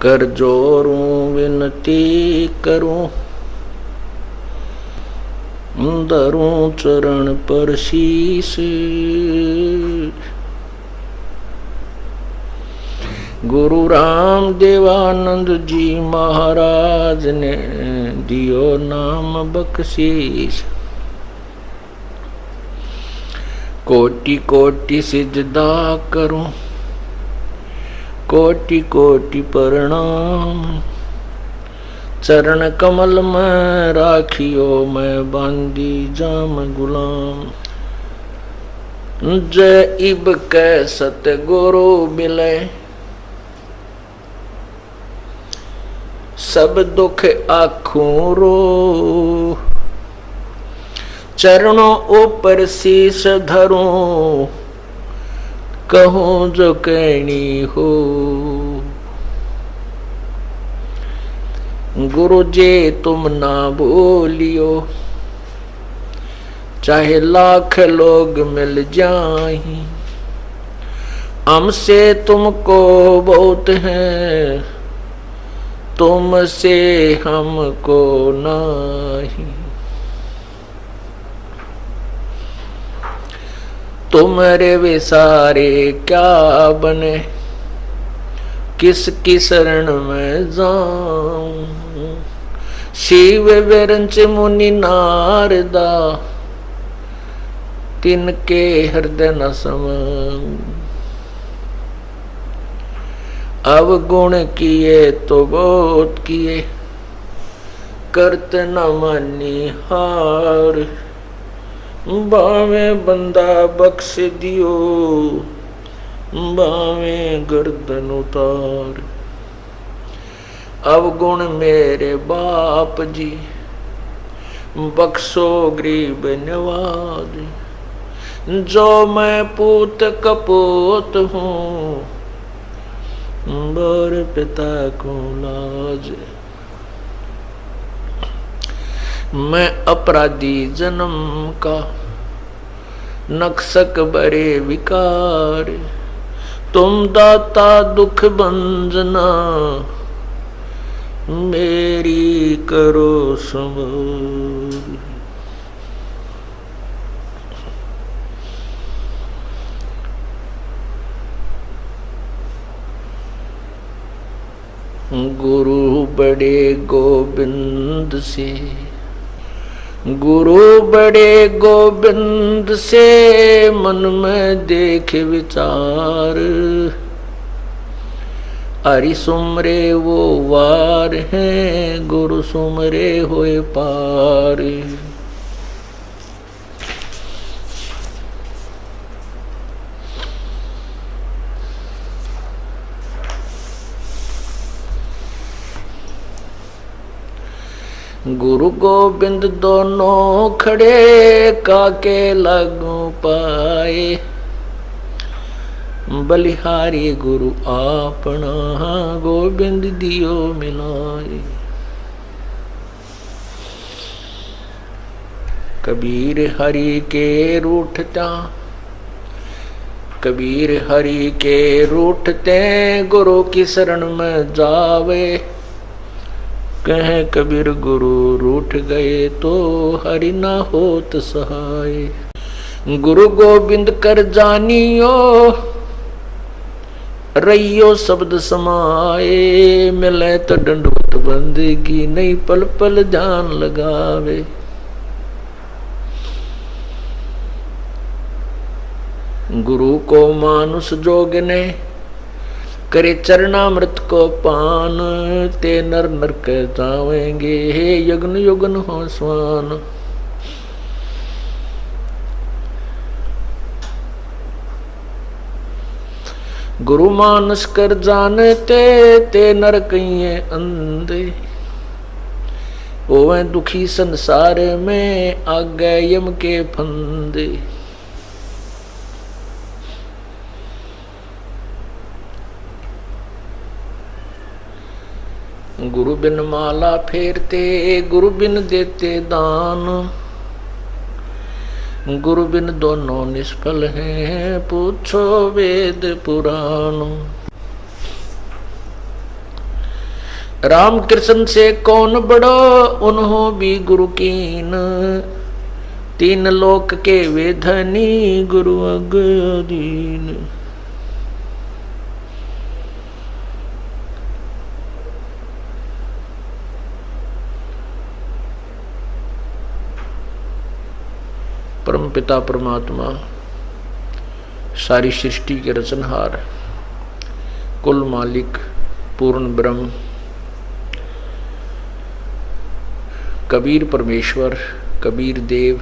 कर जोरूं विनती करूं, धरूं चरण पर शीस। गुरु राम देवानंद जी महाराज ने दियो नाम बख्शीश। कोटि कोटि सिजदा करूं, कोटि कोटि प्रणाम। चरण कमल में राखियो मैं बांदी जाम गुलाम। जय इब कै सतगुरु मिले, सब दुख आखूं रो। चरणों ऊपर शीश धरूं, कहूं जो कहनी हो। गुरु जी तुम ना बोलियो, चाहे लाख लोग मिल जाएं। हमसे तुमको बहुत है, तुमसे हमको नहीं। तुम्हारे वे सारे क्या बने, किसकी शरण में जाऊं। शिव विरंच मुनि नारदा, तिनके हृदय न समाऊं। अवगुण किए तो बहुत किए, करत न मानी हार। बावे बंदा बख्श दियो, बावे गर्दन उतार। अवगुण मेरे बाप जी, बख्शो गरीब नवाज। जो मैं पूत कपूत हूँ, बर पिता को लाज। मैं अपराधी जन्म का, नक्सक बरे विकार। तुम दाता दुख भंजना, मेरी करो संभाल। गुरु बड़े गोबिंद से, गुरु बड़े गोबिंद से। मन में देख विचार, हरि सुमरे वो वार हैं, गुरु सुमरे होए पार। गुरु गोबिंद दोनों खड़े, काके लगू पाए। बलिहारी गुरु आपना, गोबिंद दियो मिलाए। कबीर हरि के रूठता, कबीर हरि के रूठते। गुरु की शरण में जावे, कहे कबीर गुरु रूठ गए तो हरि ना होत सहाय। गुरु गोबिंद कर जानियो, रहियो शब्द समाए। मिले तो दंडवत बंदगी, नहीं पल पल ध्यान लगावे। गुरु को मानुष जोग ने, करे चरणामृत को पान। ते नर नर के जावेंगे, हे यज्ञ युगन हो स्वान। गुरु मानस कर जानते, ते नर कहिए अंधे। होवे दुखी संसार में, आगे यम के फंदे। गुरु बिन माला फेरते, गुरु बिन देते दान। गुरु बिन दोनों निष्फल हैं, पूछो वेद पुराण। राम कृष्ण से कौन बड़ो उन्हों भी गुरु कीन, तीन लोक के वे धनी गुरु अगदीन। परमपिता परमात्मा सारी सृष्टि के रचनहार, कुल मालिक, पूर्ण ब्रह्म, कबीर परमेश्वर, कबीर देव,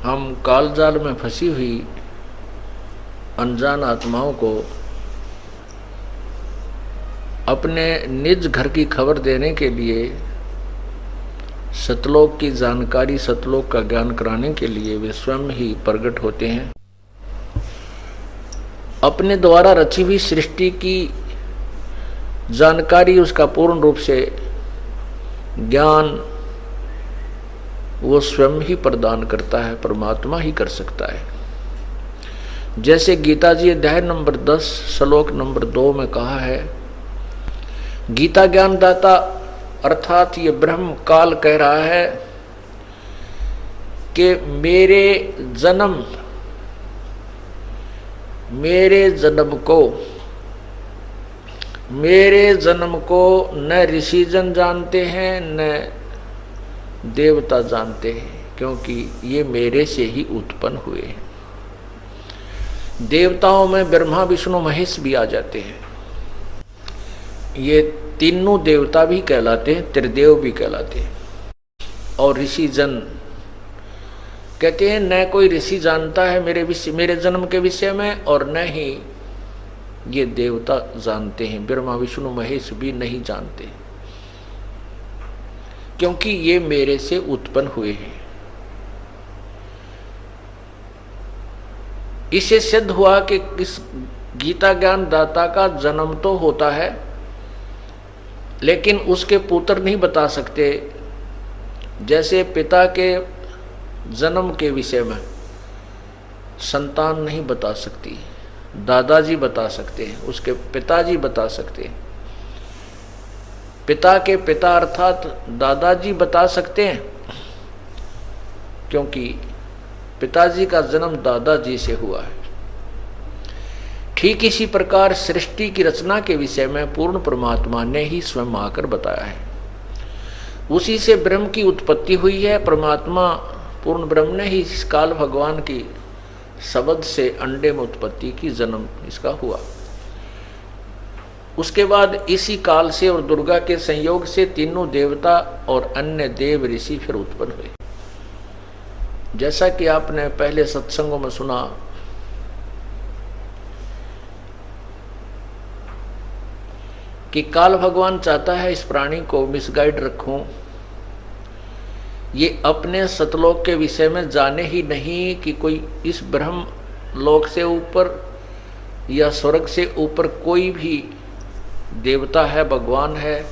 हम कालजाल में फंसी हुई अनजान आत्माओं को अपने निज घर की खबर देने के लिए, सतलोक की जानकारी, सतलोक का ज्ञान कराने के लिए वे स्वयं ही प्रकट होते हैं। अपने द्वारा रची हुई सृष्टि की जानकारी, उसका पूर्ण रूप से ज्ञान वो स्वयं ही प्रदान करता है, परमात्मा ही कर सकता है। जैसे गीता जी अध्याय नंबर 10 श्लोक नंबर 2 में कहा है, गीता ज्ञानदाता अर्थात ये ब्रह्म काल कह रहा है कि मेरे जन्म को न ऋषिजन जानते हैं न देवता जानते हैं, क्योंकि ये मेरे से ही उत्पन्न हुए हैं। देवताओं में ब्रह्मा विष्णु महेश भी आ जाते हैं। ये तीनों देवता भी कहलाते हैं, त्रिदेव भी कहलाते हैं। और ऋषि जन कहते हैं न कोई ऋषि जानता है मेरे जन्म के विषय में, और न ही ये देवता जानते हैं, ब्रह्मा विष्णु महेश भी नहीं जानते, क्योंकि ये मेरे से उत्पन्न हुए हैं। इससे सिद्ध हुआ कि इस गीता ज्ञान दाता का जन्म तो होता है, लेकिन उसके पुत्र नहीं बता सकते। जैसे पिता के जन्म के विषय में संतान नहीं बता सकती, दादाजी बता सकते हैं, उसके पिताजी बता सकते हैं। पिता के पिता अर्थात दादाजी बता सकते हैं, क्योंकि पिताजी का जन्म दादाजी से हुआ है। ठीक इसी प्रकार सृष्टि की रचना के विषय में पूर्ण परमात्मा ने ही स्वयं आकर बताया है। उसी से ब्रह्म की उत्पत्ति हुई है। परमात्मा पूर्ण ब्रह्म ने ही इस काल भगवान की शब्द से अंडे में उत्पत्ति की, जन्म इसका हुआ। उसके बाद इसी काल से और दुर्गा के संयोग से तीनों देवता और अन्य देव ऋषि फिर उत्पन्न हुए। जैसा कि आपने पहले सत्संगों में सुना कि काल भगवान चाहता है इस प्राणी को मिसगाइड रखूं, ये अपने सतलोक के विषय में जाने ही नहीं कि कोई इस ब्रह्म लोक से ऊपर या स्वर्ग से ऊपर कोई भी देवता है, भगवान है,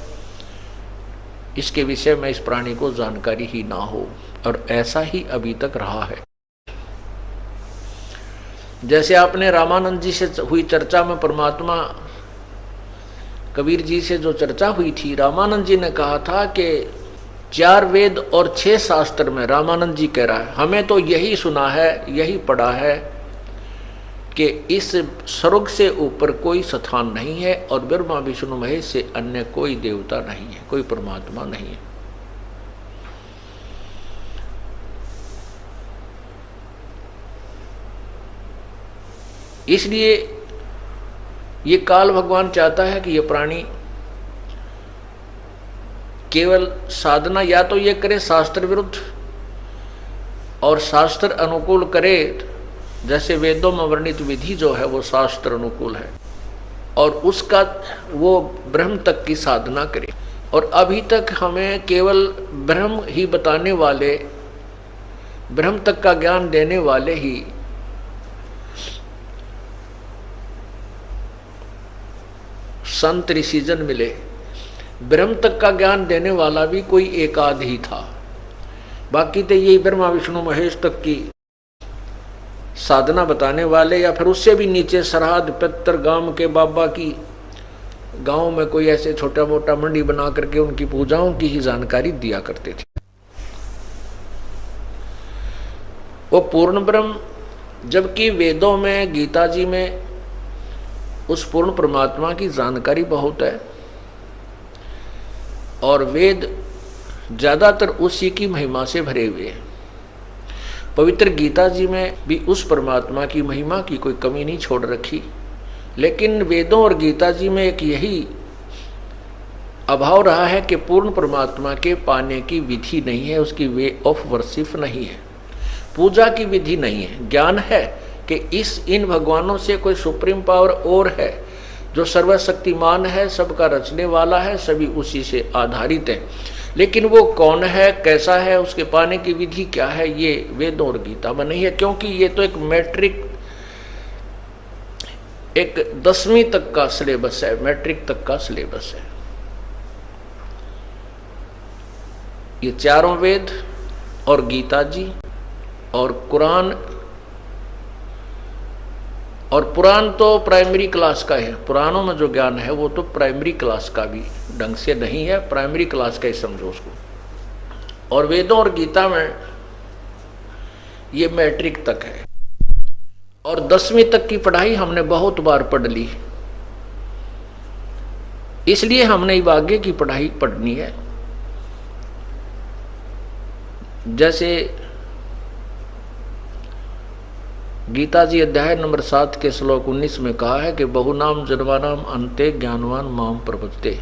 इसके विषय में इस प्राणी को जानकारी ही ना हो। और ऐसा ही अभी तक रहा है। जैसे आपने रामानंद जी से हुई चर्चा में परमात्मा कबीर जी से जो चर्चा हुई थी, रामानंद जी ने कहा था कि 4 वेद और 6 शास्त्र में, रामानंद जी कह रहा है, हमें तो यही सुना है, यही पढ़ा है कि इस स्वर्ग से ऊपर कोई स्थान नहीं है और ब्रह्मा विष्णु महेश से अन्य कोई देवता नहीं है, कोई परमात्मा नहीं है। इसलिए ये काल भगवान चाहता है कि ये प्राणी केवल साधना या तो ये करे शास्त्र विरुद्ध और शास्त्र अनुकूल करे, जैसे वेदों में वर्णित विधि जो है वो शास्त्र अनुकूल है, और उसका वो ब्रह्म तक की साधना करे। और अभी तक हमें केवल ब्रह्म ही बताने वाले, ब्रह्म तक का ज्ञान देने वाले ही संत ऋषिजन मिले। ब्रह्म तक का ज्ञान देने वाला भी कोई एक आध ही था, बाकी तो यही ब्रह्मा विष्णु महेश तक की साधना बताने वाले या फिर उससे भी नीचे सरहद पत्तर गांव के बाबा की, गांव में कोई ऐसे छोटा मोटा मंडी बना करके उनकी पूजाओं की ही जानकारी दिया करते थे। वो पूर्ण ब्रह्म, जबकि वेदों में, गीता जी में उस पूर्ण परमात्मा की जानकारी बहुत है और वेद ज्यादातर उसी की महिमा से भरे हुए हैं। पवित्र गीता जी में भी उस परमात्मा की महिमा की कोई कमी नहीं छोड़ रखी, लेकिन वेदों और गीता जी में एक यही अभाव रहा है कि पूर्ण परमात्मा के पाने की विधि नहीं है, उसकी वे ऑफ वर्शिप नहीं है, पूजा की विधि नहीं है। ज्ञान है कि इन भगवानों से कोई सुप्रीम पावर और है जो सर्वशक्तिमान है, सबका रचने वाला है, सभी उसी से आधारित है, लेकिन वो कौन है, कैसा है, उसके पाने की विधि क्या है, ये वेदों और गीता में नहीं है, क्योंकि ये तो एक मैट्रिक, एक 10वीं तक का सिलेबस है, मैट्रिक तक का सिलेबस है। ये चारों वेद और गीता जी और कुरान, और पुराण तो प्राइमरी क्लास का है, पुराणों में जो ज्ञान है वो तो प्राइमरी क्लास का भी ढंग से नहीं है, प्राइमरी क्लास का ही समझो उसको। और वेदों और गीता में ये मैट्रिक तक है और 10वीं तक की पढ़ाई हमने बहुत बार पढ़ ली, इसलिए हमने अब आगे की पढ़ाई पढ़नी है। जैसे गीता जी अध्याय नंबर 7 के श्लोक 19 में कहा है कि बहुनाम जन्मानाम अन्ते ज्ञानवान माम प्रपद्यते।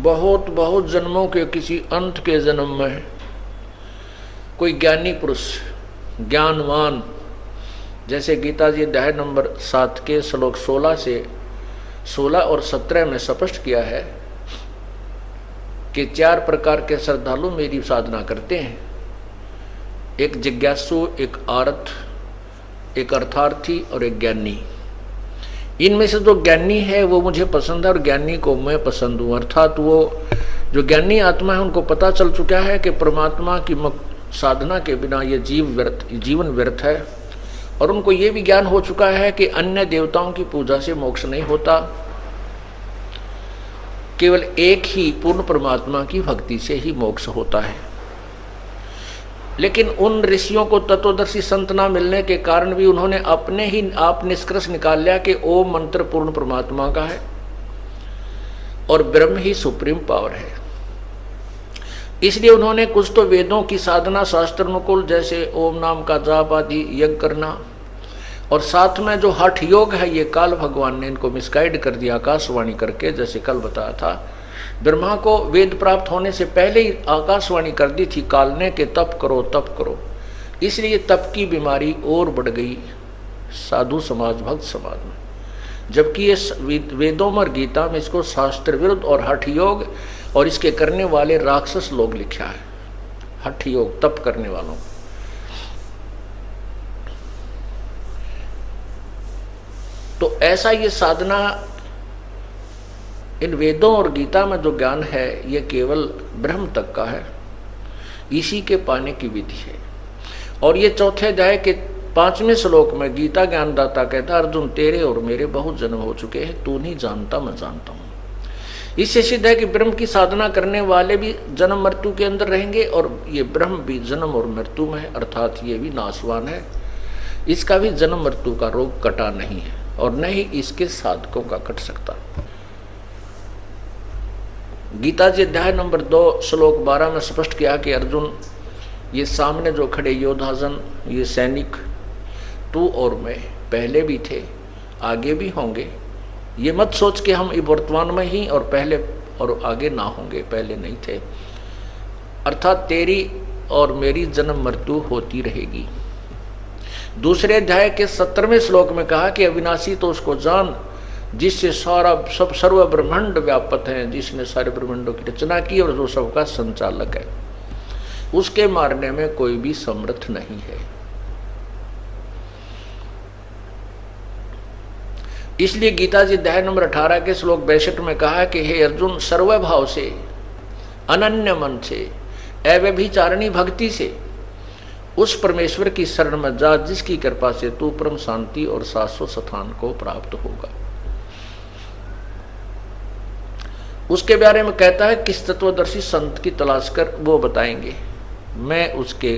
बहुत बहुत जन्मों के किसी अंत के जन्म में कोई ज्ञानी पुरुष, ज्ञानवान, जैसे गीता जी अध्याय नंबर 7 के श्लोक 16 और 17 में स्पष्ट किया है कि 4 प्रकार के श्रद्धालु मेरी साधना करते हैं, एक जिज्ञासु, एक आर्थ, एक अर्थार्थी और एक ज्ञानी। इनमें से जो ज्ञानी है वो मुझे पसंद है और ज्ञानी को मैं पसंद हूँ। अर्थात वो जो ज्ञानी आत्मा है उनको पता चल चुका है कि परमात्मा की साधना के बिना ये जीवन व्यर्थ है, और उनको ये भी ज्ञान हो चुका है कि अन्य देवताओं की पूजा से मोक्ष नहीं होता, केवल एक ही पूर्ण परमात्मा की भक्ति से ही मोक्ष होता है। लेकिन उन ऋषियों को तत्वदर्शी संत ना मिलने के कारण भी उन्होंने अपने ही आप निष्कर्ष निकाल लिया कि ओम मंत्र पूर्ण परमात्मा का है और ब्रह्म ही सुप्रीम पावर है। इसलिए उन्होंने कुछ तो वेदों की साधना शास्त्र अनुकूल, जैसे ओम नाम का जाप आदि यज्ञ करना, और साथ में जो हठ योग है ये काल भगवान ने इनको मिसगाइड कर दिया आकाशवाणी करके। जैसे कल बताया था, ब्रह्मा को वेद प्राप्त होने से पहले ही आकाशवाणी कर दी थी काल ने कि तप करो तप करो, इसलिए तप की बीमारी और बढ़ गई साधु समाज, भक्त समाज में। जबकि ये वेदों और गीता में इसको शास्त्र विरुद्ध और हठ योग और इसके करने वाले राक्षस लोग लिखा है, हठ योग तप करने वालों। तो ऐसा ये साधना इन वेदों और गीता में जो ज्ञान है ये केवल ब्रह्म तक का है, इसी के पाने की विधि है। और ये चौथे अध्याय के 5वें श्लोक में गीता ज्ञानदाता कहता, अर्जुन तेरे और मेरे बहुत जन्म हो चुके हैं, तू नहीं जानता मैं जानता हूँ। इससे सिद्ध है कि ब्रह्म की साधना करने वाले भी जन्म मृत्यु के अंदर रहेंगे और ये ब्रह्म भी जन्म और मृत्यु में है, अर्थात ये भी नाशवान है, इसका भी जन्म मृत्यु का रोग कटा नहीं है और न ही इसके साधकों का कट सकता। गीता जी अध्याय नंबर 2 श्लोक 12 में स्पष्ट किया कि अर्जुन, ये सामने जो खड़े योद्धाजन, ये सैनिक, तू और मैं पहले भी थे, आगे भी होंगे। ये मत सोच के हम वर्तमान में ही और पहले और आगे ना होंगे, पहले नहीं थे। अर्थात तेरी और मेरी जन्म मृत्यु होती रहेगी। दूसरे अध्याय के 17वें श्लोक में कहा कि अविनाशी तो उसको जान जिससे सारा सब सर्व ब्रह्मांड व्यापक है, जिसने सारे ब्रह्मांडों की रचना की और जो सबका संचालक है, उसके मारने में कोई भी समर्थ नहीं है। इसलिए गीता जी अध्याय नंबर 18 के श्लोक 62 में कहा कि हे अर्जुन, सर्वभाव से, अनन्य मन से, अव्यभिचारिणी भक्ति से उस परमेश्वर की शरण में जा जिसकी कृपा से तू परम शांति और शाश्वत स्थान को प्राप्त होगा। उसके बारे में कहता है किस तत्वदर्शी संत की तलाश कर वो बताएंगे, मैं उसके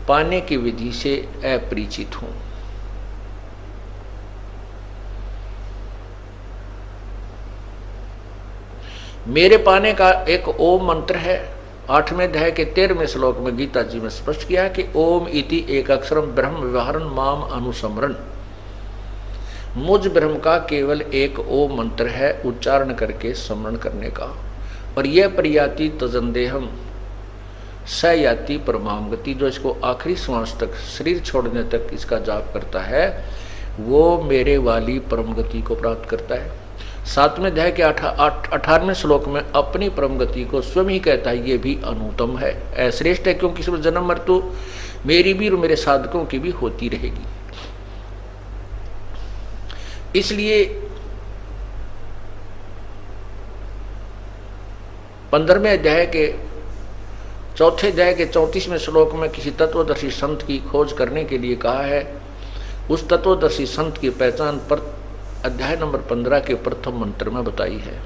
पाने की विधि से अपरिचित हूं। मेरे पाने का एक ओम मंत्र है। 8वें अध्याय के 13वें श्लोक में गीता जी में स्पष्ट किया कि ओम इति एक अक्षरम ब्रह्म व्यवहारन माम अनुसमरण। मुझ ब्रह्म का केवल एक ओम मंत्र है, उच्चारण करके स्मरण करने का। और यह प्रयाति तजंदेहम सयाति परमाम गति, जो इसको आखिरी श्वास तक शरीर छोड़ने तक इसका जाप करता है वो मेरे वाली परम गति को प्राप्त करता है। 7वें अध्याय के 18वें श्लोक में अपनी परम गति को स्वयं ही कहता है ये भी अनुत्तम है, अश्रेष्ठ है, क्योंकि इसमें जन्म मृत्यु मेरी भी और मेरे साधकों की भी होती रहेगी। इसलिए 15वें अध्याय के 4थे अध्याय के 34वें श्लोक में किसी तत्वदर्शी संत की खोज करने के लिए कहा है। उस तत्वदर्शी संत की पहचान पर अध्याय नंबर 15 के प्रथम मंत्र में बताई है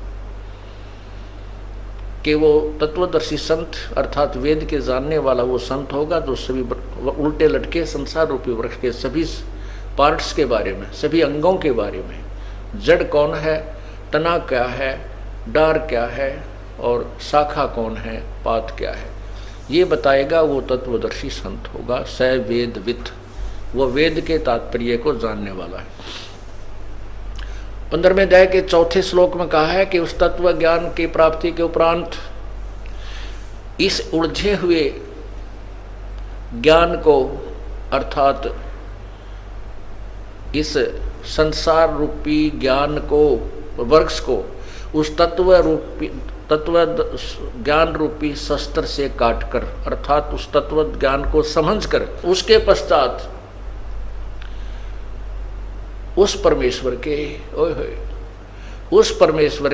कि वो तत्वदर्शी संत अर्थात वेद के जानने वाला वो संत होगा जो सभी उल्टे लटके संसार रूपी वृक्ष के सभी पार्ट्स के बारे में, सभी अंगों के बारे में, जड़ कौन है, तना क्या है, डार क्या है और शाखा कौन है, पात क्या है, ये बताएगा। वो तत्वदर्शी संत होगा। स वेदविद, वो वेद के तात्पर्य को जानने वाला है। 15वें अध्याय के 4थे श्लोक में कहा है कि उस तत्व ज्ञान की प्राप्ति के उपरांत इस उलझे हुए ज्ञान को अर्थात इस संसार रूपी ज्ञान को, वृक्ष को, उस तत्व ज्ञान रूपी शस्त्र से काटकर अर्थात उस तत्व ज्ञान को समझकर उसके पश्चात उस परमेश्वर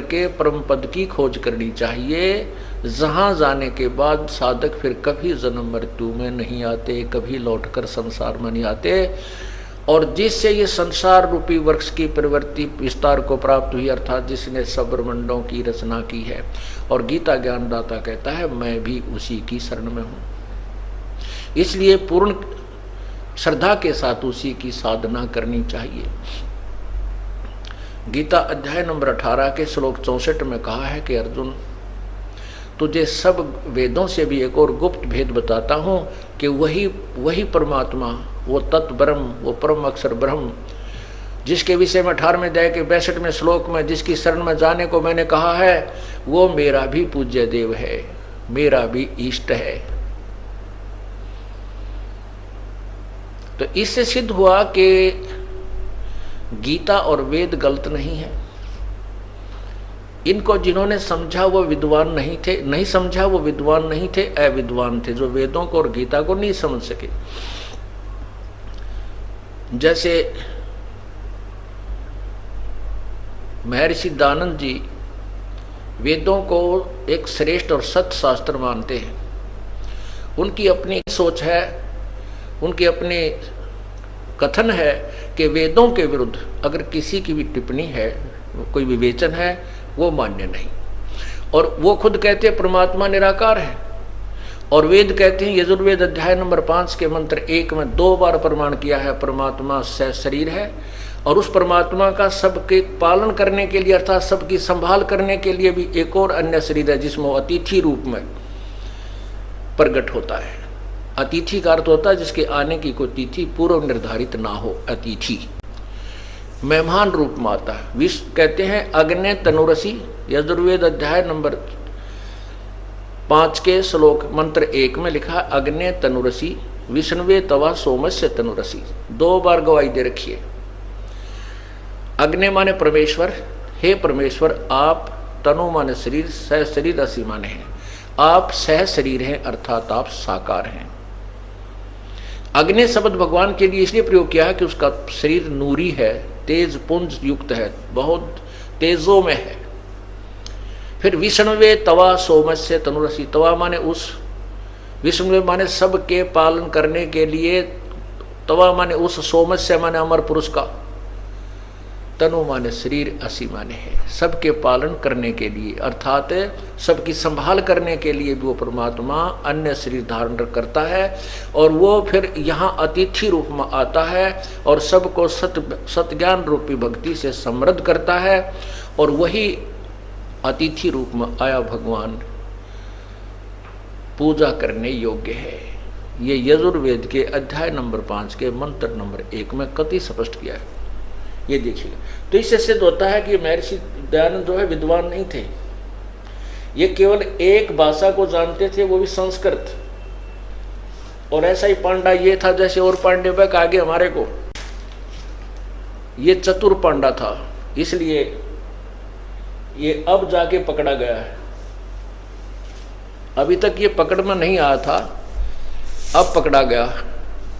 के परम पद की खोज करनी चाहिए, जहां जाने के बाद साधक फिर कभी जन्म मृत्यु में नहीं आते, कभी लौटकर संसार में नहीं आते, और जिससे ये संसार रूपी वृक्ष की प्रवृत्ति विस्तार को प्राप्त हुई अर्थात जिसने सब ब्रह्मांडों की रचना की है। और गीता ज्ञानदाता कहता है मैं भी उसी की शरण में हूं। इसलिए पूर्ण श्रद्धा के साथ उसी की साधना करनी चाहिए। गीता अध्याय नंबर 18 के श्लोक 64 में कहा है कि अर्जुन तुझे सब वेदों से भी एक और गुप्त भेद बताता हूं कि वही परमात्मा, वो तत्व ब्रह्म, वो परम अक्षर ब्रह्म, जिसके विषय में 18वें अध्याय के 62वें श्लोक में जिसकी शरण में जाने को मैंने कहा है वो मेरा भी पूज्य देव है, मेरा भी इष्ट है। तो इससे सिद्ध हुआ कि गीता और वेद गलत नहीं है। इनको जिन्होंने समझा वो विद्वान नहीं थे, नहीं समझा वो विद्वान नहीं थे, अविद्वान थे, जो वेदों को और गीता को नहीं समझ सके। जैसे महर्षि दानंद जी वेदों को एक श्रेष्ठ और सत्य शास्त्र मानते हैं। उनकी अपनी सोच है, उनके अपने कथन है कि वेदों के विरुद्ध अगर किसी की भी टिप्पणी है, कोई विवेचन है, वो मान्य नहीं। और वो खुद कहते हैं परमात्मा निराकार है, और वेद कहते हैं यजुर्वेद अध्याय नंबर 5 के मंत्र 1 में 2 बार प्रमाण किया है परमात्मा से शरीर है, और उस परमात्मा का सबके पालन करने के लिए अर्थात सबकी संभाल करने के लिए भी एक और अन्य शरीर है जिसमें वो अतिथि रूप में प्रकट होता है। अतिथि का अर्थ होता है जिसके आने की कोई तिथि पूर्व निर्धारित ना हो, अतिथि मेहमान रूप में आता है। विश्व कहते हैं अग्नि तनुरसी, यजुर्वेद अध्याय नंबर 5 के श्लोक मंत्र 1 में लिखा अग्नि तनुरसी विष्णुवे तवा सोमस्य तनुरसी, 2 बार गवाही दे रखिए। अग्नि माने परमेश्वर, हे परमेश्वर आप, तनु माने शरीर, सह शरीर रसी माने हैं, आप सह शरीर हैं अर्थात आप साकार हैं। अग्नि शब्द भगवान के लिए इसलिए प्रयोग किया है कि उसका शरीर नूरी है, तेज पुंज युक्त है, बहुत तेजों में है। फिर विष्णुवे तवा सोमस्य तनुरसी, तवा माने उस विष्णु माने सबके पालन करने के लिए, तवा माने उस सोमस्य माने अमर पुरुष का, तनु माने शरीर, असी माने है सबके पालन करने के लिए, अर्थात सबकी संभाल करने के लिए भी वो परमात्मा अन्य शरीर धारण करता है और वो फिर यहाँ अतिथि रूप में आता है और सबको सत ज्ञान रूपी भक्ति से समृद्ध करता है। और वही अतिथि रूप में आया भगवान पूजा करने योग्य है। ये यजुर्वेद के अध्याय नंबर 5 के मंत्र नंबर 1 में कति स्पष्ट किया है। ये देखिएगा, तो इससे सिद्ध होता है कि महर्षि दयानंद जो है विद्वान नहीं थे, ये केवल एक भाषा को जानते थे, वो भी संस्कृत। और ऐसा ही पांडा ये था जैसे और पांडे बक आगे हमारे को, ये चतुर पांडा था, इसलिए ये अब जाके पकड़ा गया है। अभी तक ये पकड़ में नहीं आया था, अब पकड़ा गया।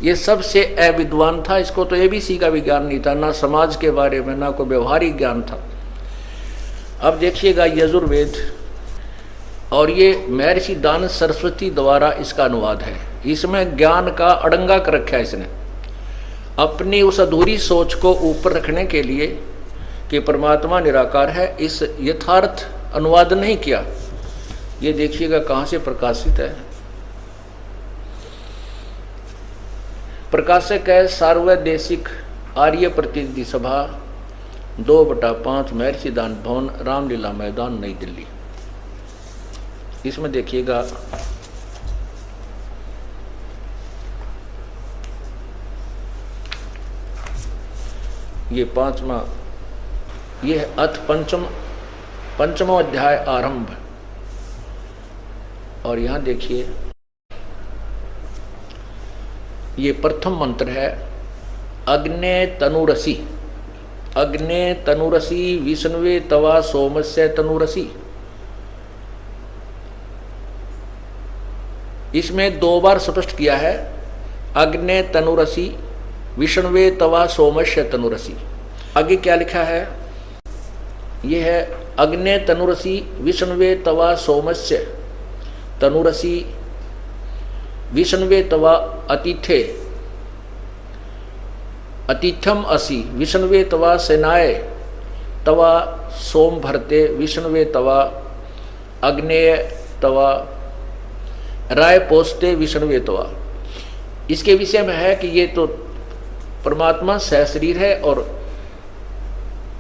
ये सबसे अविद्वान था, इसको तो एबीसी का भी ज्ञान नहीं था, ना समाज के बारे में, ना कोई व्यवहारिक ज्ञान था। अब देखिएगा यजुर्वेद, और ये महर्षि दान सरस्वती द्वारा इसका अनुवाद है। इसमें ज्ञान का अड़ंगा कर रखा है इसने, अपनी उस अधूरी सोच को ऊपर रखने के लिए कि परमात्मा निराकार है, इस यथार्थ अनुवाद नहीं किया। ये देखिएगा कहाँ से प्रकाशित है। प्रकाशक है सार्वदेशिक आर्य प्रतिनिधि सभा 2/5 महर्षि दान भवन, रामलीला मैदान, नई दिल्ली। इसमें देखिएगा ये 5वां, ये है अथ पंचमो अध्याय आरंभ। और यहां देखिए ये प्रथम मंत्र है, अग्ने तनुरसी, अग्ने तनुरसी विष्णुवे तवा सोमस्य तनुरसी। इसमें 2 बार स्पष्ट किया है, अग्ने तनुरसी विष्णुवे तवा सोमस्य तनुरसी। आगे क्या लिखा है, यह है अग्ने तनुरसी विष्णुवे तवा सोमस्य तनुरसी विष्णुवे तवा अतिथे अतिथम असि विष्णुवे तवा सेनाए तवा सोम भरते विष्णुवे तवा अग्नेय तवा राय पोस्ते विष्णुवे तवा। इसके विषय में है कि ये तो परमात्मा सहशरीर है, और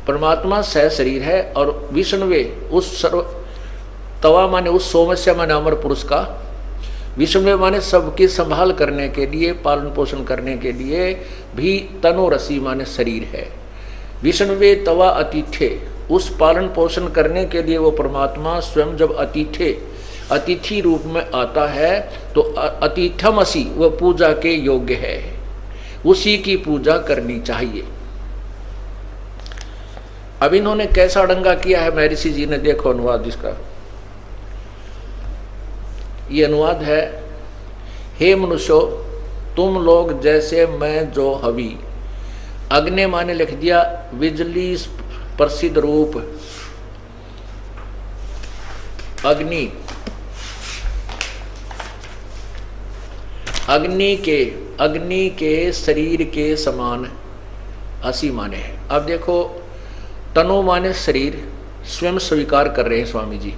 परमात्मा सहशरीर है और विष्णुवे उस सर्व, तवा माने उस सोमस्य माने अमर पुरुष का, विष्णुवे माने सबकी संभाल करने के लिए, पालन पोषण करने के लिए भी, तनुरसी माने शरीर है। विष्णुवे तवा अतिथे, उस पालन पोषण करने के लिए वो परमात्मा स्वयं जब अतिथि रूप में आता है तो अतिथमसी, वह पूजा के योग्य है, उसी की पूजा करनी चाहिए। अब इन्होंने कैसा अड़ंगा किया है महर्षि जी ने, देखो अनुवाद इसका। ये अनुवाद है, हे मनुष्यो तुम लोग जैसे मैं जो हवि, अग्नि माने लिख दिया बिजली प्रसिद्ध रूप, अग्नि, अग्नि के शरीर के समान असी माने है। अब देखो तनु माने शरीर, स्वयं स्वीकार कर रहे हैं स्वामी जी,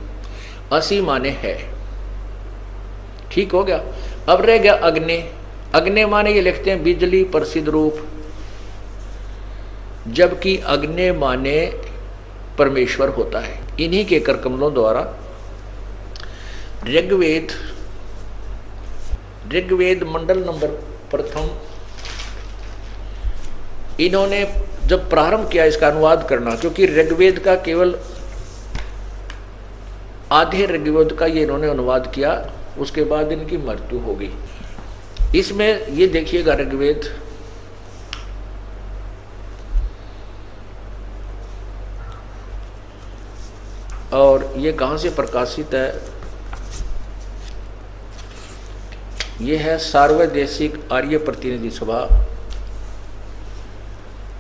असी माने है, ठीक हो गया। अब रह गया अग्नि, अग्नि माने ये लिखते हैं बिजली प्रसिद्ध रूप, जबकि अग्नि माने परमेश्वर होता है। इन्हीं के कर कमलों द्वारा ऋग्वेद मंडल नंबर प्रथम, इन्होंने जब प्रारंभ किया इसका अनुवाद करना, क्योंकि ऋग्वेद का केवल आधे ऋग्वेद का ये इन्होंने अनुवाद किया, उसके बाद इनकी मृत्यु हो गई। इसमें ये देखिएगा ऋग्वेद, और ये कहाँ से प्रकाशित है, ये है सार्वदेशिक आर्य प्रतिनिधि सभा,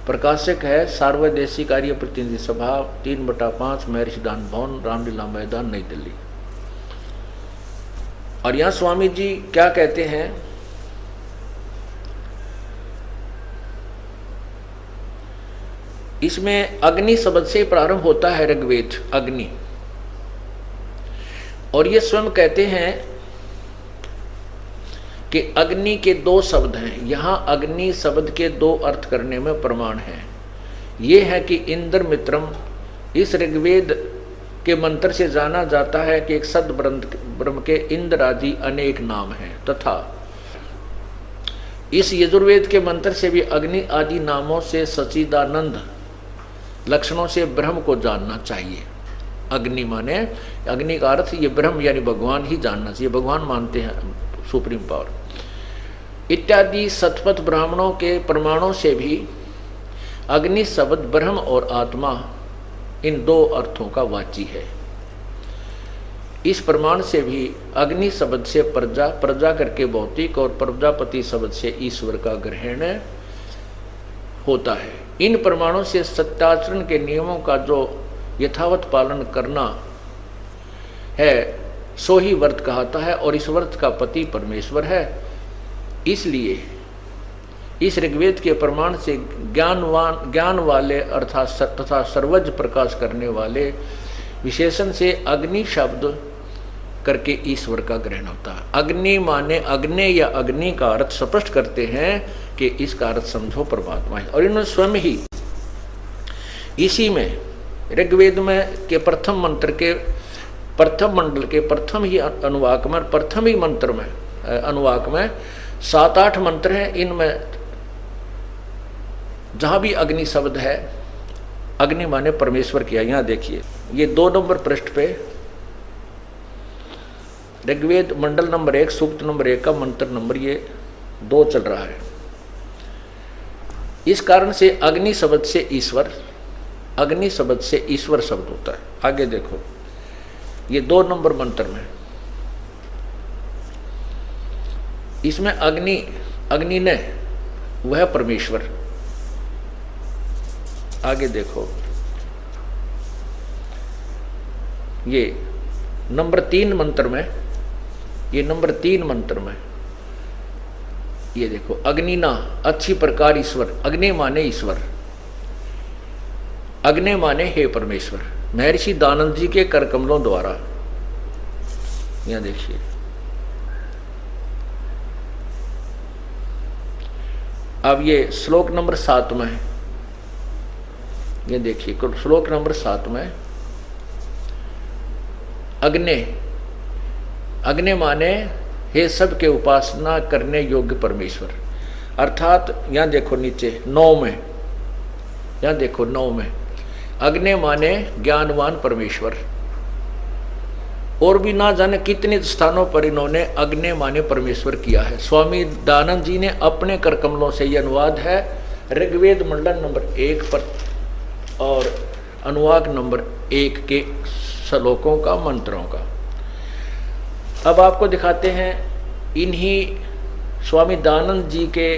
प्रकाशक है सार्वदेशिक आर्य प्रतिनिधि सभा 3/5 महर्षि दान भवन, रामलीला मैदान, नई दिल्ली। और यहां स्वामी जी क्या कहते हैं, इसमें अग्नि शब्द से प्रारंभ होता है ऋग्वेद, अग्नि। और ये स्वयं कहते हैं कि अग्नि के दो शब्द हैं। यहां अग्नि शब्द के दो अर्थ करने में प्रमाण है। ये है कि इंद्र मित्रम, इस ऋग्वेद के मंत्र से जाना जाता है कि एक सद ब्रह्म के इंद्र आदि अनेक नाम हैं, तथा इस यजुर्वेद के मंत्र से भी अग्नि आदि नामों से सच्चिदानंद लक्षणों से ब्रह्म को जानना चाहिए। अग्नि माने, अग्नि का अर्थ ये ब्रह्म यानी भगवान ही जानना चाहिए, भगवान मानते हैं सुप्रीम पावर इत्यादि सतपथ ब्राह्मणों के प्रमाणों से भी अग्नि शब्द ब्रह्म और आत्मा इन दो अर्थों का वाची है। इस प्रमाण से भी अग्नि शब्द से प्रजा, प्रजा करके भौतिक, और प्रजापति शब्द से ईश्वर का ग्रहण होता है। इन प्रमाणों से सत्याचरण के नियमों का जो यथावत पालन करना है सो ही व्रत कहता है, और इस व्रत का पति परमेश्वर है। इसलिए इस ऋग्वेद के प्रमाण से ज्ञान वाले अर्थात तथा सर्वज्ञ प्रकाश करने वाले विशेषण से अग्नि शब्द करके ईश्वर का ग्रहण होता है। अग्नि माने अग्नि या अग्नि का अर्थ स्पष्ट करते हैं कि इसका अर्थ समझो परमात्मा है। और इन्होंने स्वयं ही इसी में ऋग्वेद में के प्रथम मंत्र के प्रथम मंडल के प्रथम ही अनुवाक में, प्रथम ही मंत्र में अनुवाक में 7-8 मंत्र हैं। इनमें जहां भी अग्नि शब्द है, अग्नि माने परमेश्वर किया। यहां देखिए, ये 2 नंबर पृष्ठ पे ऋग्वेद मंडल नंबर 1 सूक्त नंबर 1 का मंत्र नंबर ये 2 चल रहा है। इस कारण से अग्नि शब्द से ईश्वर, अग्नि शब्द से ईश्वर शब्द होता है। आगे देखो, ये 2 नंबर मंत्र में इसमें अग्नि, अग्नि ने वह परमेश्वर। आगे देखो, ये नंबर 3 मंत्र में, ये नंबर 3 मंत्र में ये देखो, अग्नि ना अच्छी प्रकार ईश्वर। अग्नि माने ईश्वर, अग्नि माने हे परमेश्वर। महर्षि दानंद जी के कर कमलों द्वारा, यहां देखिए, अब ये श्लोक नंबर 7 में, ये देखिए श्लोक नंबर 7 में अग्नि, अग्नि माने हे सब के उपासना करने योग्य परमेश्वर। अर्थात यहां देखो नीचे 9 में, यहां देखो 9 में अग्नि माने ज्ञानवान परमेश्वर। और भी ना जाने कितने स्थानों पर इन्होंने अग्नि माने परमेश्वर किया है। स्वामी दानंद जी ने अपने कर कमलों से यह अनुवाद है ऋग्वेद मंडल नंबर 1 पर और अनुवाद नंबर 1 के श्लोकों का, मंत्रों का। अब आपको दिखाते हैं इन्हीं स्वामी दानंद जी के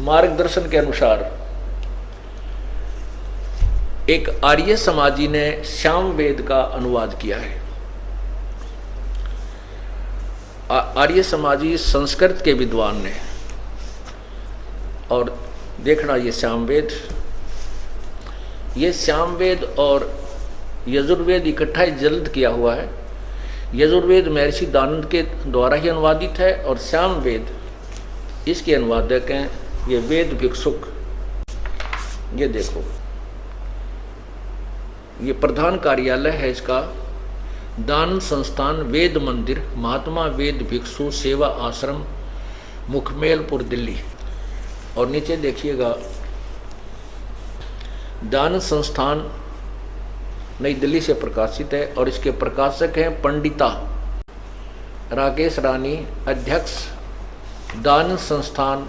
मार्गदर्शन के अनुसार एक आर्य समाजी ने श्याम वेद का अनुवाद किया है। आर्य समाजी संस्कृत के विद्वान ने, और देखना ये श्याम वेद और यजुर्वेद इकट्ठा जल्द किया हुआ है। यजुर्वेद महर्षि दानंद के द्वारा ही अनुवादित है और श्याम वेद इसके अनुवादक हैं ये वेद भिक्षुक। ये देखो, ये प्रधान कार्यालय है इसका, दान संस्थान वेद मंदिर महात्मा वेद भिक्षु सेवा आश्रम मुखमेलपुर दिल्ली। और नीचे देखिएगा दान संस्थान नई दिल्ली से प्रकाशित है और इसके प्रकाशक हैं पंडिता राकेश रानी, अध्यक्ष दान संस्थान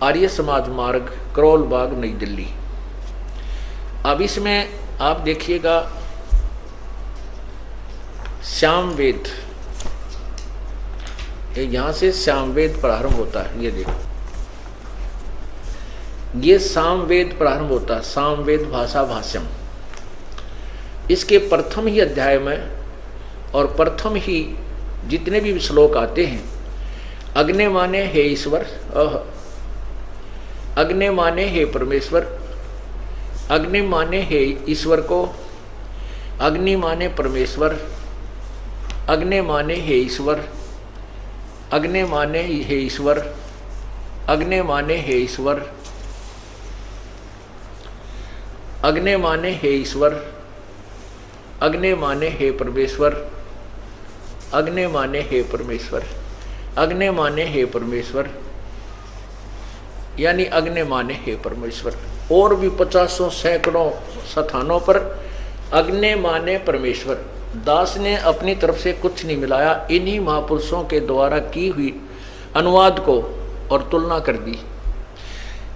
आर्य समाज मार्ग करोल बाग नई दिल्ली। अब इसमें आप देखिएगा श्याम वेद, यहां से श्याम वेद प्रारंभ होता है। ये देखो, ये सामवेद प्रारंभ होता है, सामवेद भाषा भाष्यम। इसके प्रथम ही अध्याय में और प्रथम ही जितने भी श्लोक आते हैं, अग्नि माने हे ईश्वर, अग्नि माने हे परमेश्वर, अग्नि माने हे ईश्वर को, अग्नि माने परमेश्वर, अग्नि माने हे ईश्वर, अग्नि माने हे ईश्वर, अग्नि माने हे ईश्वर, अग्नि माने हे ईश्वर, अग्नि माने हे परमेश्वर, अग्नि माने हे परमेश्वर, अग्नि माने हे परमेश्वर, यानी अग्नि माने हे परमेश्वर। और भी 50 सैकड़ों स्थानों पर अग्नि माने परमेश्वर। दास ने अपनी तरफ से कुछ नहीं मिलाया, इन्हीं महापुरुषों के द्वारा की हुई अनुवाद को और तुलना कर दी।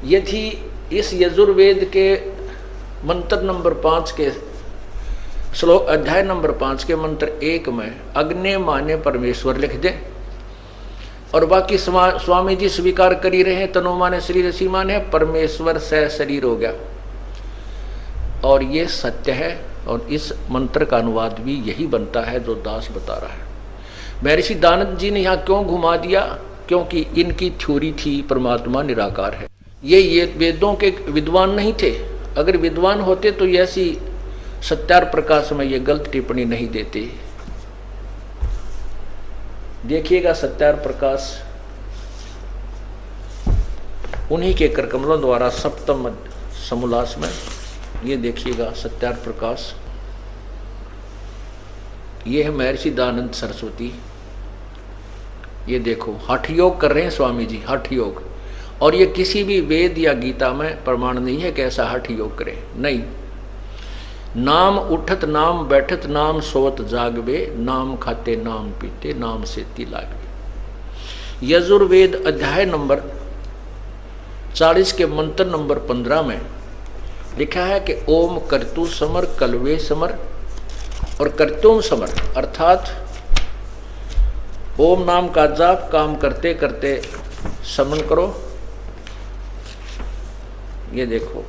यदि इस यजुर्वेद के मंत्र नंबर 5 के श्लोक अध्याय नंबर 5 के मंत्र 1 में अग्नि माने परमेश्वर लिख दे और बाकी स्वामी जी स्वीकार कर ही रहे हैं, तनो माने शरीर सी माने परमेश्वर से शरीर हो गया, और ये सत्य है। और इस मंत्र का अनुवाद भी यही बनता है जो दास बता रहा है। महर्षि दानंद जी ने यहाँ क्यों घुमा दिया? क्योंकि इनकी थ्योरी थी परमात्मा निराकार है। ये वेदों के विद्वान नहीं थे। अगर विद्वान होते तो ऐसी सत्यार प्रकाश में ये गलत टिप्पणी नहीं देते। देखिएगा सत्यार प्रकाश उन्हीं के करकमलों द्वारा सप्तम समोल्लास में, ये देखिएगा सत्यार प्रकाश, ये है महर्षि दयानंद सरस्वती। ये देखो हठ योग कर रहे हैं स्वामी जी, हठ योग। और ये किसी भी वेद या गीता में प्रमाण नहीं है कि ऐसा हठ योग करें, नहीं। नाम उठत नाम बैठत नाम सोत जागवे, नाम खाते नाम पीते नाम से ती लागवे। यजुर्वेद अध्याय नंबर 40 के मंत्र नंबर 15 में लिखा है कि ओम कर्तु समर कलवे समर और कर्तुम समर, अर्थात ओम नाम का जाप काम करते करते समन करो। ये देखो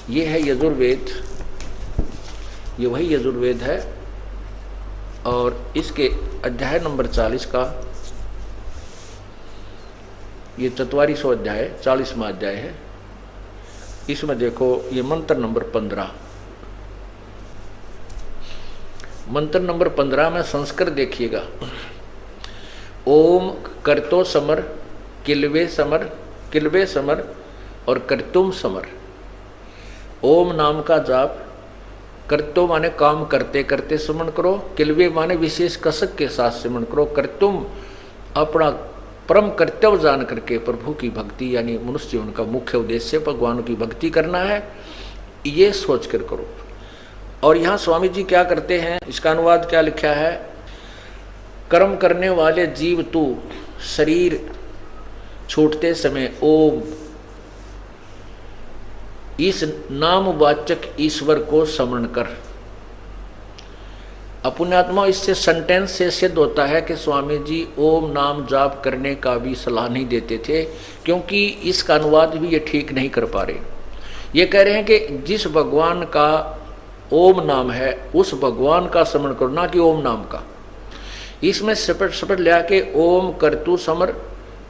ये है यजुर्वेद, ये वही यजुर्वेद है। और इसके अध्याय नंबर 40 का ये 44वां अध्याय 40वां अध्याय है। इसमें देखो ये मंत्र नंबर 15, मंत्र नंबर 15 में संस्कृत देखिएगा। ओम कर्तो समर किलवे समर और कर्तुम समर। ओम नाम का जाप, कर्तो माने काम करते करते स्मरण करो, किलवे माने विशेष कसक के साथ स्मरण करो, कर्तुम अपना परम कर्तव्य जान करके प्रभु की भक्ति, यानी मनुष्य जीवन का मुख्य उद्देश्य भगवान की भक्ति करना है, ये सोच कर करो। और यहाँ स्वामी जी क्या करते हैं, इसका अनुवाद क्या लिखा है? कर्म करने वाले जीव तू शरीर छूटते समय ओम इस नामवाचक ईश्वर को स्मरण कर। अपुण्यात्मा इससे सेंटेंस से सिद्ध होता है कि स्वामी जी ओम नाम जाप करने का भी सलाह नहीं देते थे, क्योंकि इसका अनुवाद भी ये ठीक नहीं कर पा रहे। ये कह रहे हैं कि जिस भगवान का ओम नाम है उस भगवान का स्मरण करो, ना कि ओम नाम का। इसमें सपट लिया के ओम कर्तु समर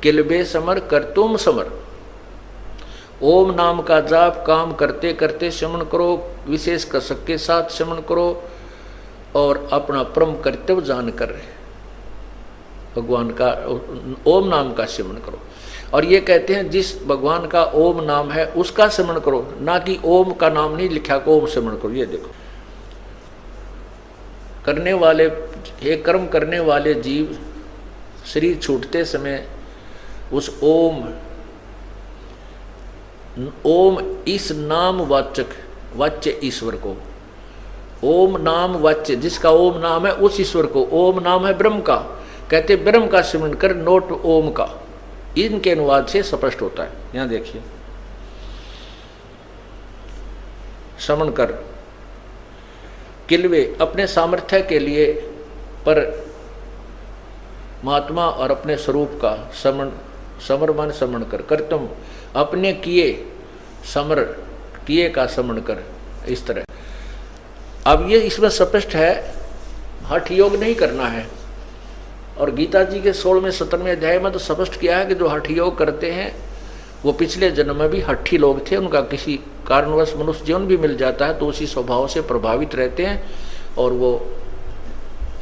किलबे समर कर्तुम समर। ओम नाम का जाप काम करते करते स्मरण करो, विशेष कसक के साथ स्मरण करो और अपना परम कर्तव्य जानकर भगवान का ओम नाम का स्मरण करो। और ये कहते हैं जिस भगवान का ओम नाम है उसका स्मरण करो, ना कि ओम का नाम नहीं लिखा को ओम स्मरण करो। ये देखो करने वाले हे कर्म करने वाले जीव शरीर छूटते समय उस ओम इस नाम वाच्य ईश्वर को, ओम नाम वाच्य जिसका ओम नाम है उस ईश्वर को, ओम नाम है ब्रह्म का, कहते ब्रह्म का स्मरण कर, नोट ओम का। इनके अनुवाद से स्पष्ट होता है। यहां देखिए स्मरण कर किलवे अपने सामर्थ्य के लिए पर महात्मा और अपने स्वरूप का समर्पण समरण कर तुम अपने किए समर किए का समरण कर। इस तरह अब ये इसमें स्पष्ट है, हठ योग नहीं करना है। और गीता जी के 16वें 17वें अध्याय में तो स्पष्ट किया है कि जो हठ योग करते हैं वो पिछले जन्म में भी हठी लोग थे, उनका किसी कारणवश मनुष्य जीवन भी मिल जाता है तो उसी स्वभाव से प्रभावित रहते हैं और वो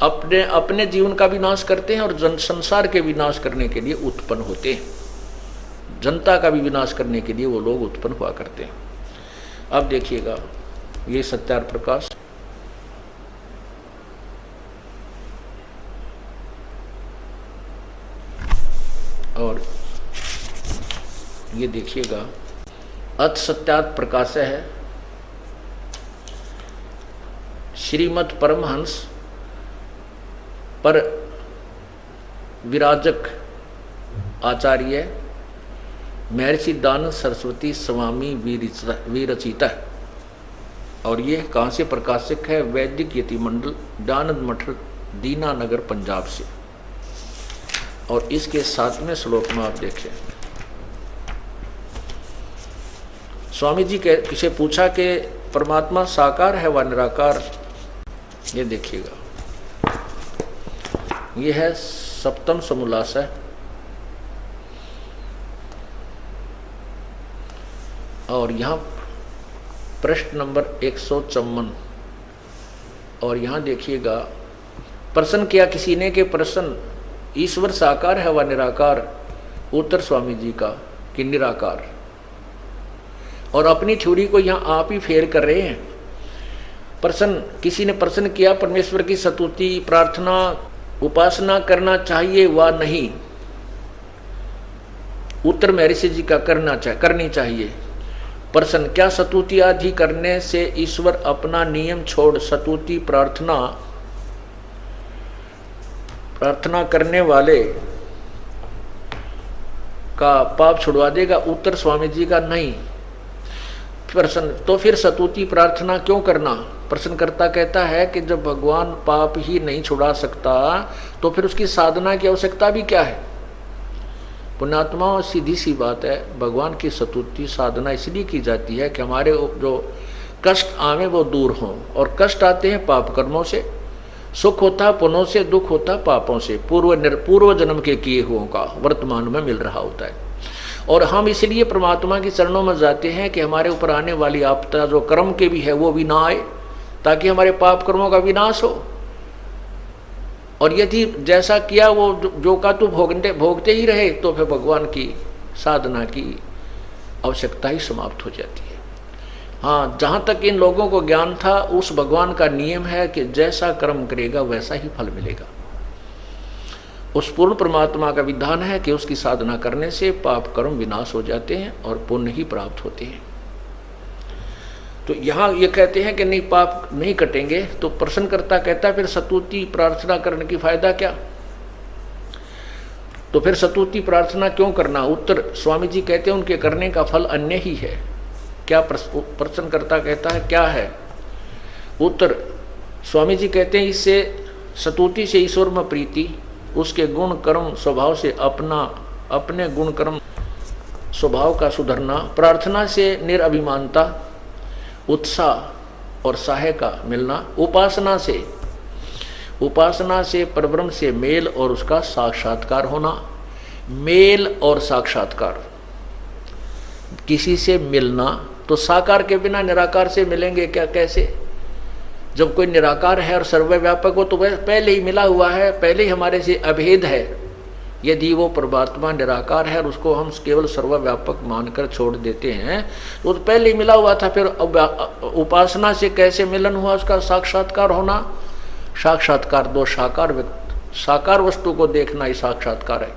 अपने अपने जीवन का विनाश करते हैं और संसार के विनाश करने के लिए उत्पन्न होते हैं, जनता का भी विनाश करने के लिए वो लोग उत्पन्न हुआ करते हैं। अब देखिएगा ये सत्यार्थ प्रकाश, और ये देखिएगा अथ सत्यार्थ प्रकाश है श्रीमद् परमहंस पर विराजक आचार्य महर्षि दानंद सरस्वती स्वामी विरचिता। और ये कहाँ से प्रकाशक है? वैदिक यति मंडल, दानंद मठ, दीनानगर, पंजाब से। और इसके 7वें श्लोक में आप देखें, स्वामी जी किसे पूछा कि परमात्मा साकार है व निराकार? ये देखिएगा, ये है 7वां समोल्लास। और यहाँ प्रश्न नंबर 154, और यहाँ देखिएगा, प्रश्न किया किसी ने कि प्रश्न ईश्वर साकार है व निराकार? उत्तर स्वामी जी का कि निराकार। और अपनी थ्योरी को यहाँ आप ही फेल कर रहे हैं। प्रश्न किसी ने प्रश्न किया परमेश्वर की स्तुति प्रार्थना उपासना करना चाहिए व नहीं? उत्तर महर्षि जी का करनी चाहिए। प्रश्न क्या स्तुति आदि करने से ईश्वर अपना नियम छोड़ स्तुति प्रार्थना करने वाले का पाप छुड़वा देगा? उत्तर स्वामी जी का नहीं। प्रश्न तो फिर स्तुति प्रार्थना क्यों करना? प्रश्नकर्ता कहता है कि जब भगवान पाप ही नहीं छुड़ा सकता तो फिर उसकी साधना की आवश्यकता भी क्या है? पुण्यात्मा, सीधी सी बात है, भगवान की स्तुति साधना इसलिए की जाती है कि हमारे जो कष्ट आवे वो दूर हों। और कष्ट आते हैं पाप कर्मों से, सुख होता पुण्यों से, दुख होता पापों से, पूर्व जन्म के किए हुओं का वर्तमान में मिल रहा होता है। और हम इसलिए परमात्मा के चरणों में जाते हैं कि हमारे ऊपर आने वाली आपदा जो कर्म के भी है वो भी ना आए, ताकि हमारे पाप कर्मों का विनाश हो। और यदि जैसा किया वो जो का तू भोगते ही रहे तो फिर भगवान की साधना की आवश्यकता ही समाप्त हो जाती है। हाँ, जहाँ तक इन लोगों को ज्ञान था, उस भगवान का नियम है कि जैसा कर्म करेगा वैसा ही फल मिलेगा। उस पूर्ण परमात्मा का विधान है कि उसकी साधना करने से पाप कर्म विनाश हो जाते हैं और पुण्य ही प्राप्त होते हैं। तो यहाँ ये कहते हैं कि नहीं, पाप नहीं कटेंगे। तो प्रश्नकर्ता कहता है फिर स्तुति प्रार्थना करने की फायदा क्या? तो फिर स्तुति प्रार्थना क्यों करना? उत्तर स्वामी जी कहते हैं उनके करने का फल अन्य ही है। क्या? प्रश्नकर्ता कहता है क्या है? उत्तर स्वामी जी कहते हैं इससे स्तुति से ईश्वर में प्रीति, उसके गुण कर्म स्वभाव से अपने गुण कर्म स्वभाव का सुधरना, प्रार्थना से निरअभिमानता, उत्साह और साहे का मिलना, उपासना से परब्रह्म से मेल और उसका साक्षात्कार होना। मेल और साक्षात्कार, किसी से मिलना, तो साकार के बिना निराकार से मिलेंगे क्या? कैसे? जब कोई निराकार है और सर्वव्यापक हो तो वह पहले ही मिला हुआ है, पहले ही हमारे से अभेद है। यदि वो परमात्मा निराकार है और उसको हम केवल सर्वव्यापक मानकर छोड़ देते हैं तो पहले ही मिला हुआ था। फिर उपासना से कैसे मिलन हुआ? उसका साक्षात्कार होना। साक्षात्कार दो साकार वस्तु को देखना ही साक्षात्कार है।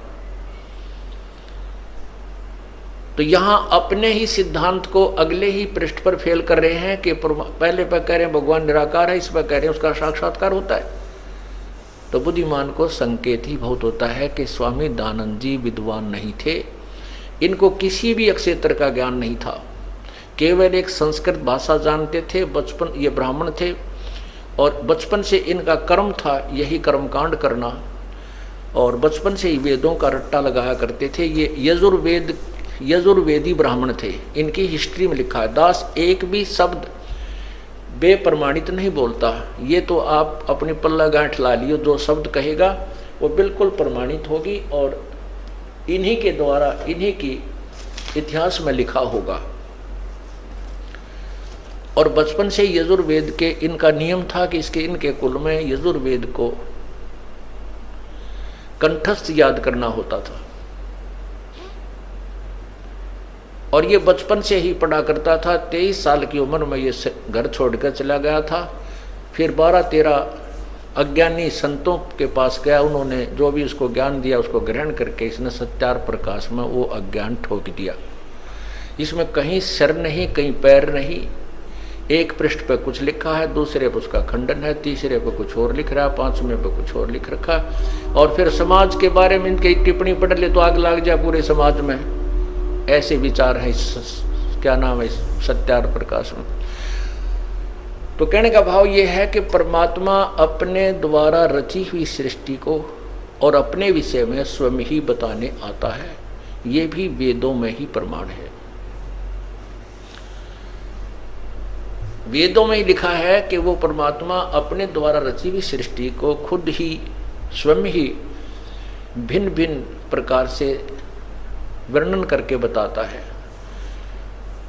तो यहाँ अपने ही सिद्धांत को अगले ही पृष्ठ पर फेल कर रहे हैं कि पहले पर कह रहे हैं भगवान निराकार है, इस पर कह रहे हैं उसका साक्षात्कार होता है। तो बुद्धिमान को संकेत ही बहुत होता है कि स्वामी दानंद जी विद्वान नहीं थे, इनको किसी भी क्षेत्र का ज्ञान नहीं था, केवल एक संस्कृत भाषा जानते थे। बचपन ये ब्राह्मण थे और बचपन से इनका कर्म था यही कर्मकांड करना, और बचपन से ही वेदों का रट्टा लगाया करते थे। ये यजुर्वेदी ब्राह्मण थे। इनकी हिस्ट्री में लिखा है दास एक भी शब्द बेप्रमाणित नहीं बोलता। ये तो आप अपनी पल्ला गांठ ला लियो, जो शब्द कहेगा वो बिल्कुल प्रमाणित होगी और इन्हीं के द्वारा, इन्हीं की इतिहास में लिखा होगा। और बचपन से यजुर्वेद के इनका नियम था कि इनके कुल में यजुर्वेद को कंठस्थ याद करना होता था। और ये बचपन से ही पढ़ा करता था। 23 साल की उम्र में ये घर छोड़कर चला गया था। फिर 12-13 अज्ञानी संतों के पास गया। उन्होंने जो भी उसको ज्ञान दिया उसको ग्रहण करके इसने सत्यार प्रकाश में वो अज्ञान ठोक दिया। इसमें कहीं सिर नहीं, कहीं पैर नहीं। एक पृष्ठ पे कुछ लिखा है, दूसरे पे उसका खंडन है, तीसरे पे कुछ और लिख रहा है, 5वें पे कुछ और लिख रखा। और फिर समाज के बारे में इनकी टिप्पणी पढ़ ले तो आग लग जाए पूरे समाज में। ऐसे विचार हैं क्या नाम है सत्यार प्रकाश में। तो कहने का भाव ये है कि परमात्मा अपने द्वारा रची हुई सृष्टि को और अपने विषय में स्वयं ही बताने आता है। ये भी वेदों में ही प्रमाण है। वेदों में ही लिखा है कि वो परमात्मा अपने द्वारा रची हुई सृष्टि को खुद ही स्वयं ही भिन्न भिन्न प्रकार से वर्णन करके बताता है।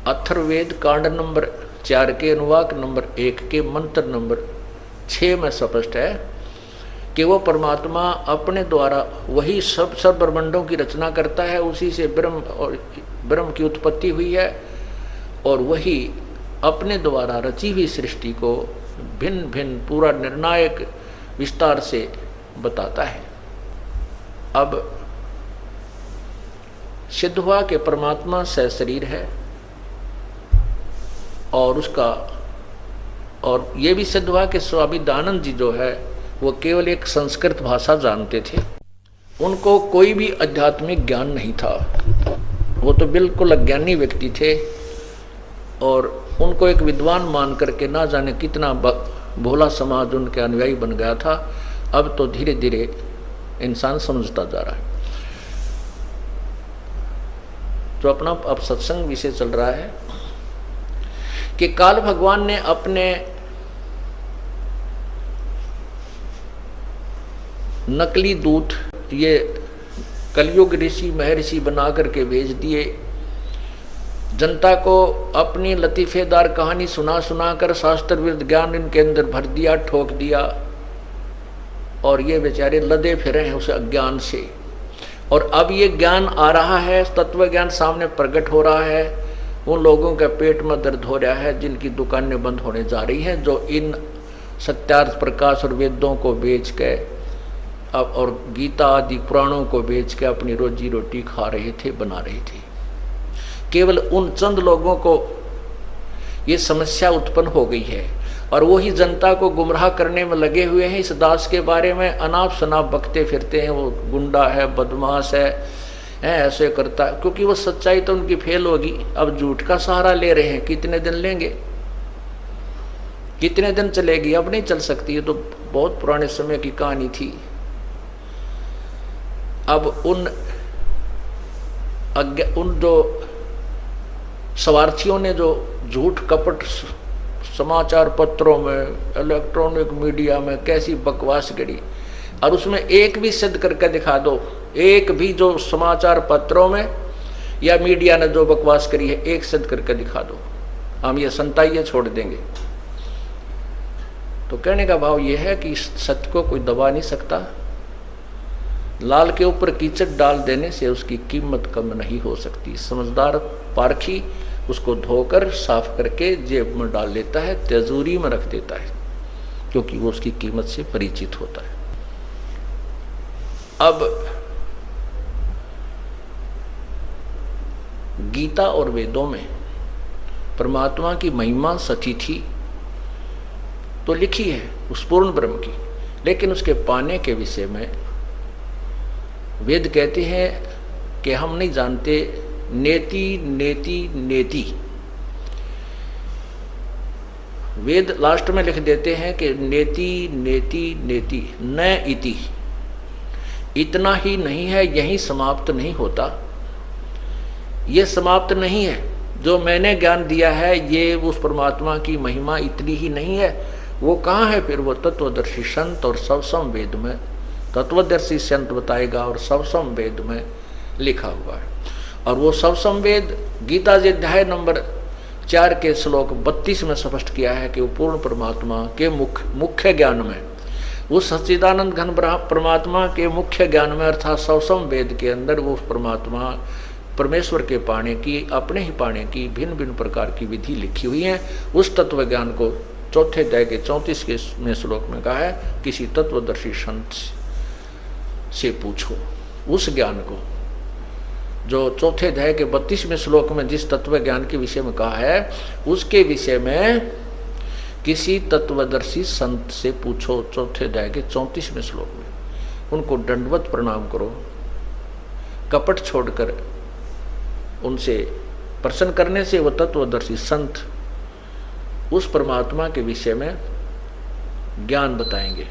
अथर्ववेद कांड नंबर 4 के अनुवाक नंबर 1 के मंत्र नंबर 6 में स्पष्ट है कि वो परमात्मा अपने द्वारा वही सब ब्रह्मांडों की रचना करता है। उसी से ब्रह्म की उत्पत्ति हुई है और वही अपने द्वारा रची हुई सृष्टि को भिन्न भिन्न पूरा निर्णायक विस्तार से बताता है। अब सिद्ध हुआ कि परमात्मा सशरीर है और ये भी सिद्ध हुआ कि स्वामी दयानंद जी जो है वो केवल एक संस्कृत भाषा जानते थे। उनको कोई भी आध्यात्मिक ज्ञान नहीं था। वो तो बिल्कुल अज्ञानी व्यक्ति थे और उनको एक विद्वान मान करके ना जाने कितना भोला समाज उनके अनुयायी बन गया था। अब तो धीरे धीरे इंसान समझता जा रहा है। जो अपना अब सत्संग विषय चल रहा है कि काल भगवान ने अपने नकली दूत ये कलयुग ऋषि महर्षि बना करके भेज दिए। जनता को अपनी लतीफेदार कहानी सुना सुना कर शास्त्र विरुद्ध ज्ञान इनके अंदर भर दिया, ठोक दिया और ये बेचारे लदे फिरे हैं उस अज्ञान से। और अब ये ज्ञान आ रहा है, तत्व ज्ञान सामने प्रकट हो रहा है। उन लोगों के पेट में दर्द हो रहा है जिनकी दुकानें बंद होने जा रही हैं, जो इन सत्यार्थ प्रकाश और वेदों को बेच के अब और गीता आदि पुराणों को बेच के अपनी रोजी रोटी खा रहे थे, बना रहे थे। केवल उन चंद लोगों को ये समस्या उत्पन्न हो गई है और वही जनता को गुमराह करने में लगे हुए हैं। इस दास के बारे में अनाप शनाप बकते फिरते हैं, वो गुंडा है, बदमाश है, ऐसे करता है, क्योंकि वो सच्चाई तो उनकी फेल होगी। अब झूठ का सहारा ले रहे हैं। कितने दिन लेंगे, कितने दिन चलेगी? अब नहीं चल सकती। ये तो बहुत पुराने समय की कहानी थी। अब उन जो स्वार्थियों ने जो झूठ कपट समाचार पत्रों में, इलेक्ट्रॉनिक मीडिया में कैसी बकवास करी, और उसमें एक भी सिद्ध करके दिखा दो, एक भी जो समाचार पत्रों में या मीडिया ने जो बकवास करी है एक सिद्ध करके दिखा दो, हम ये संताइए छोड़ देंगे। तो कहने का भाव यह है कि सत्य को कोई दबा नहीं सकता। लाल के ऊपर कीचड़ डाल देने से उसकी कीमत कम नहीं हो सकती। समझदार पारखी उसको धोकर साफ करके जेब में डाल लेता है, तिजोरी में रख देता है, क्योंकि वो उसकी कीमत से परिचित होता है। अब गीता और वेदों में परमात्मा की महिमा सची थी तो लिखी है उस पूर्ण ब्रह्म की, लेकिन उसके पाने के विषय में वेद कहते हैं कि हम नहीं जानते। नेति नेति नेति, वेद लास्ट में लिख देते हैं कि नेति नेति नेति न इति, इतना ही नहीं है, यही समाप्त नहीं होता। ये समाप्त नहीं है। जो मैंने ज्ञान दिया है ये उस परमात्मा की महिमा इतनी ही नहीं है, वो कहाँ है फिर? वो तत्वदर्शी संत और सबसम वेद में तत्वदर्शी संत बताएगा और सबसम वेद में लिखा हुआ है। और वो सबसम वेद गीता जी अध्याय नंबर 4 के श्लोक 32 में स्पष्ट किया है कि वो पूर्ण परमात्मा के मुख्य ज्ञान में, उस सच्चिदानंद घन परमात्मा के मुख्य ज्ञान में अर्थात सबसम वेद के अंदर वो परमात्मा परमेश्वर के पाने की, अपने ही पाने की भिन्न भिन्न प्रकार की विधि लिखी हुई है। उस तत्व ज्ञान को चौथे अध्याय के 34 के में श्लोक में कहा है, किसी तत्वदर्शी संत से पूछो। उस ज्ञान को जो चौथे अध्याय के 32वें श्लोक में जिस तत्व ज्ञान के विषय में कहा है, उसके विषय में किसी तत्वदर्शी संत से पूछो। चौथे अध्याय के 34वें श्लोक में उनको दंडवत प्रणाम करो, कपट छोड़कर उनसे प्रसन्न करने से वो तत्वदर्शी संत उस परमात्मा के विषय में ज्ञान बताएंगे।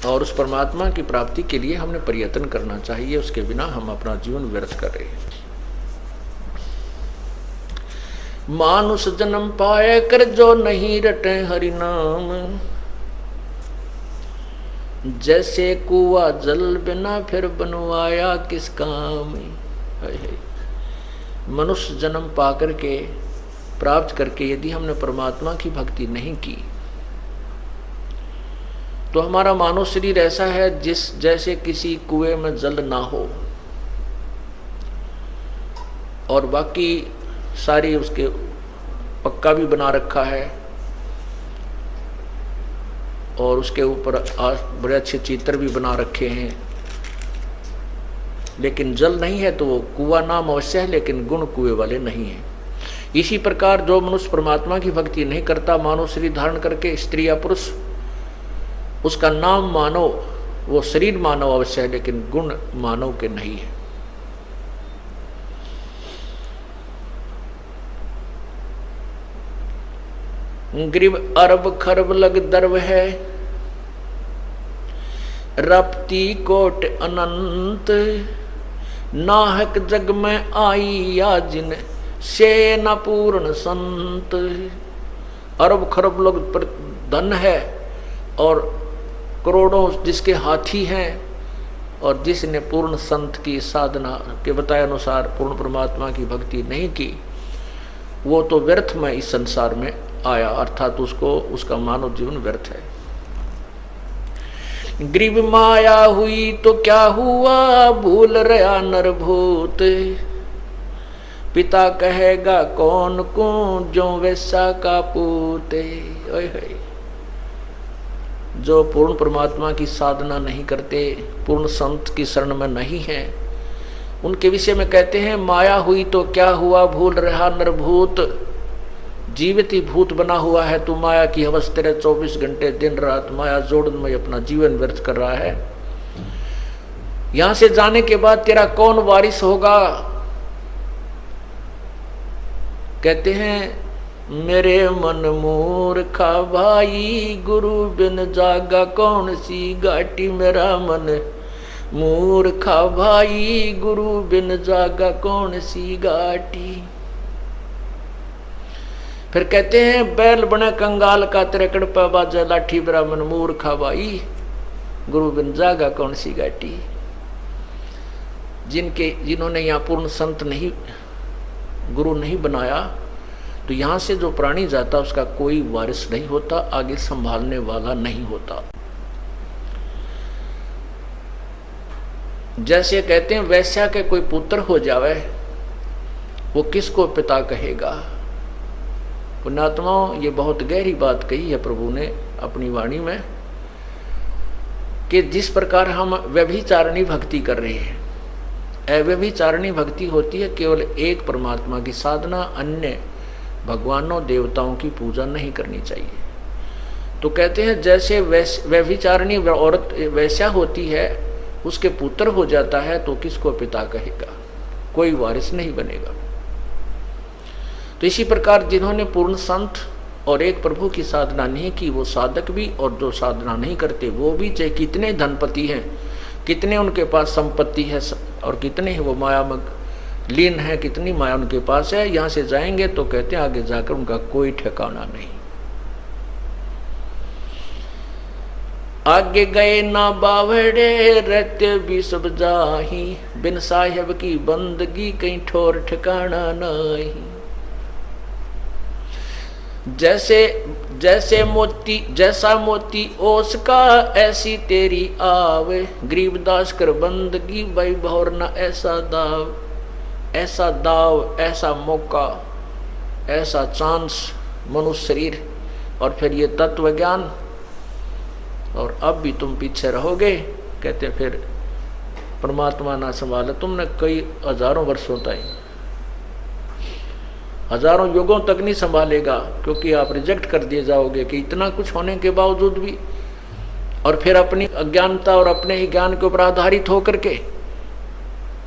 और उस परमात्मा की प्राप्ति के लिए हमने प्रयत्न करना चाहिए, उसके बिना हम अपना जीवन व्यर्थ कर रहे हैं। मानुष जन्म पाए कर जो नहीं रटे हरि नाम, जैसे कुआ जल बिना फिर बनवाया किस काम। मनुष्य जन्म पाकर के प्राप्त करके यदि हमने परमात्मा की भक्ति नहीं की तो हमारा मानव शरीर ऐसा है जैसे किसी कुएं में जल ना हो और बाकी सारी उसके पक्का भी बना रखा है और उसके ऊपर बड़े अच्छे चित्र भी बना रखे हैं, लेकिन जल नहीं है तो वो कुआं नाम अवश्य है, लेकिन गुण कुएं वाले नहीं है। इसी प्रकार जो मनुष्य परमात्मा की भक्ति नहीं करता, मानव शरीर धारण करके स्त्री या पुरुष, उसका नाम मानव, वो शरीर मानव अवश्य है लेकिन गुण मानव के नहीं है। ग्रीव अरब खरब लग दर्व है, रपती कोट अनंत, नाहक जग में आई या जिन से न पूर्ण संत। अरब खरब लोग धन है और करोड़ों जिसके हाथी हैं और जिसने पूर्ण संत की साधना के बताए अनुसार पूर्ण परमात्मा की भक्ति नहीं की, वो तो व्यर्थ में इस संसार में आया, अर्थात उसको उसका मानव जीवन व्यर्थ है। ग्रीव माया हुई तो क्या हुआ, भूल रहा नरभूत, पिता कहेगा कौन को जो वैसा का पूत। जो पूर्ण परमात्मा की साधना नहीं करते, पूर्ण संत की शरण में नहीं है, उनके विषय में कहते हैं माया हुई तो क्या हुआ, भूल रहा नरभूत। जीवित ही भूत बना हुआ है तू, माया की हवस तेरे 24 घंटे दिन रात माया जोड़न में अपना जीवन व्यर्थ कर रहा है। यहां से जाने के बाद तेरा कौन वारिस होगा? कहते हैं मेरे मन मूर्खा भाई, गुरु बिन जागा कौन सी घाटी। मेरा मन मूर्खा भाई, गुरु बिन जागा कौन सी घाटी। फिर कहते हैं बैल बने कंगाल का, तेरे कड़पा बाजा लाठी। मेरा मन मूर्खा भाई, गुरु बिन जागा कौन सी घाटी। जिन्होंने यहाँ पूर्ण संत नहीं, गुरु नहीं बनाया, तो यहाँ से जो प्राणी जाता उसका कोई वारिस नहीं होता, आगे संभालने वाला नहीं होता। जैसे कहते हैं वैश्या के कोई पुत्र हो जावे, वो किसको पिता कहेगा। पुण्यात्माओं, ये बहुत गहरी बात कही है प्रभु ने अपनी वाणी में कि जिस प्रकार हम व्यभिचारिणी भक्ति कर रहे हैं, अव्यभिचारिणी भक्ति होती है केवल एक परमात्मा की साधना, अन्य भगवानों देवताओं की पूजा नहीं करनी चाहिए। तो कहते हैं जैसे व्यभिचारिणी औरत वैश्या होती है, उसके पुत्र हो जाता है तो किसको पिता कहेगा, कोई वारिस नहीं बनेगा। तो इसी प्रकार जिन्होंने पूर्ण संत और एक प्रभु की साधना नहीं की, वो साधक भी और जो साधना नहीं करते वो भी, चाहे कितने धनपति हैं, कितने उनके पास संपत्ति है और कितने ही वो माया में लीन है, कितनी माया उनके पास है। यहाँ से जाएंगे तो कहते हैं आगे जाकर उनका कोई ठिकाना नहीं। आगे गए ना बावड़े रहते भी सब जाही, बिन साहिब की बंदगी कहीं ठोर ठिकाना नहीं। जैसे मोती जैसा मोती ओस का ऐसी तेरी आवे, गरीबदास कर बंदगी भाई भौर ना ऐसा दाव। ऐसा दाव, ऐसा मौका, ऐसा चांस मनुष्य शरीर और फिर ये तत्व ज्ञान, और अब भी तुम पीछे रहोगे। कहते फिर परमात्मा ना संभाले तुमने कई हजारों वर्षों तक, हजारों युगों तक नहीं संभालेगा, क्योंकि आप रिजेक्ट कर दिए जाओगे कि इतना कुछ होने के बावजूद भी, और फिर अपनी अज्ञानता और अपने ही ज्ञान के ऊपर आधारित होकर के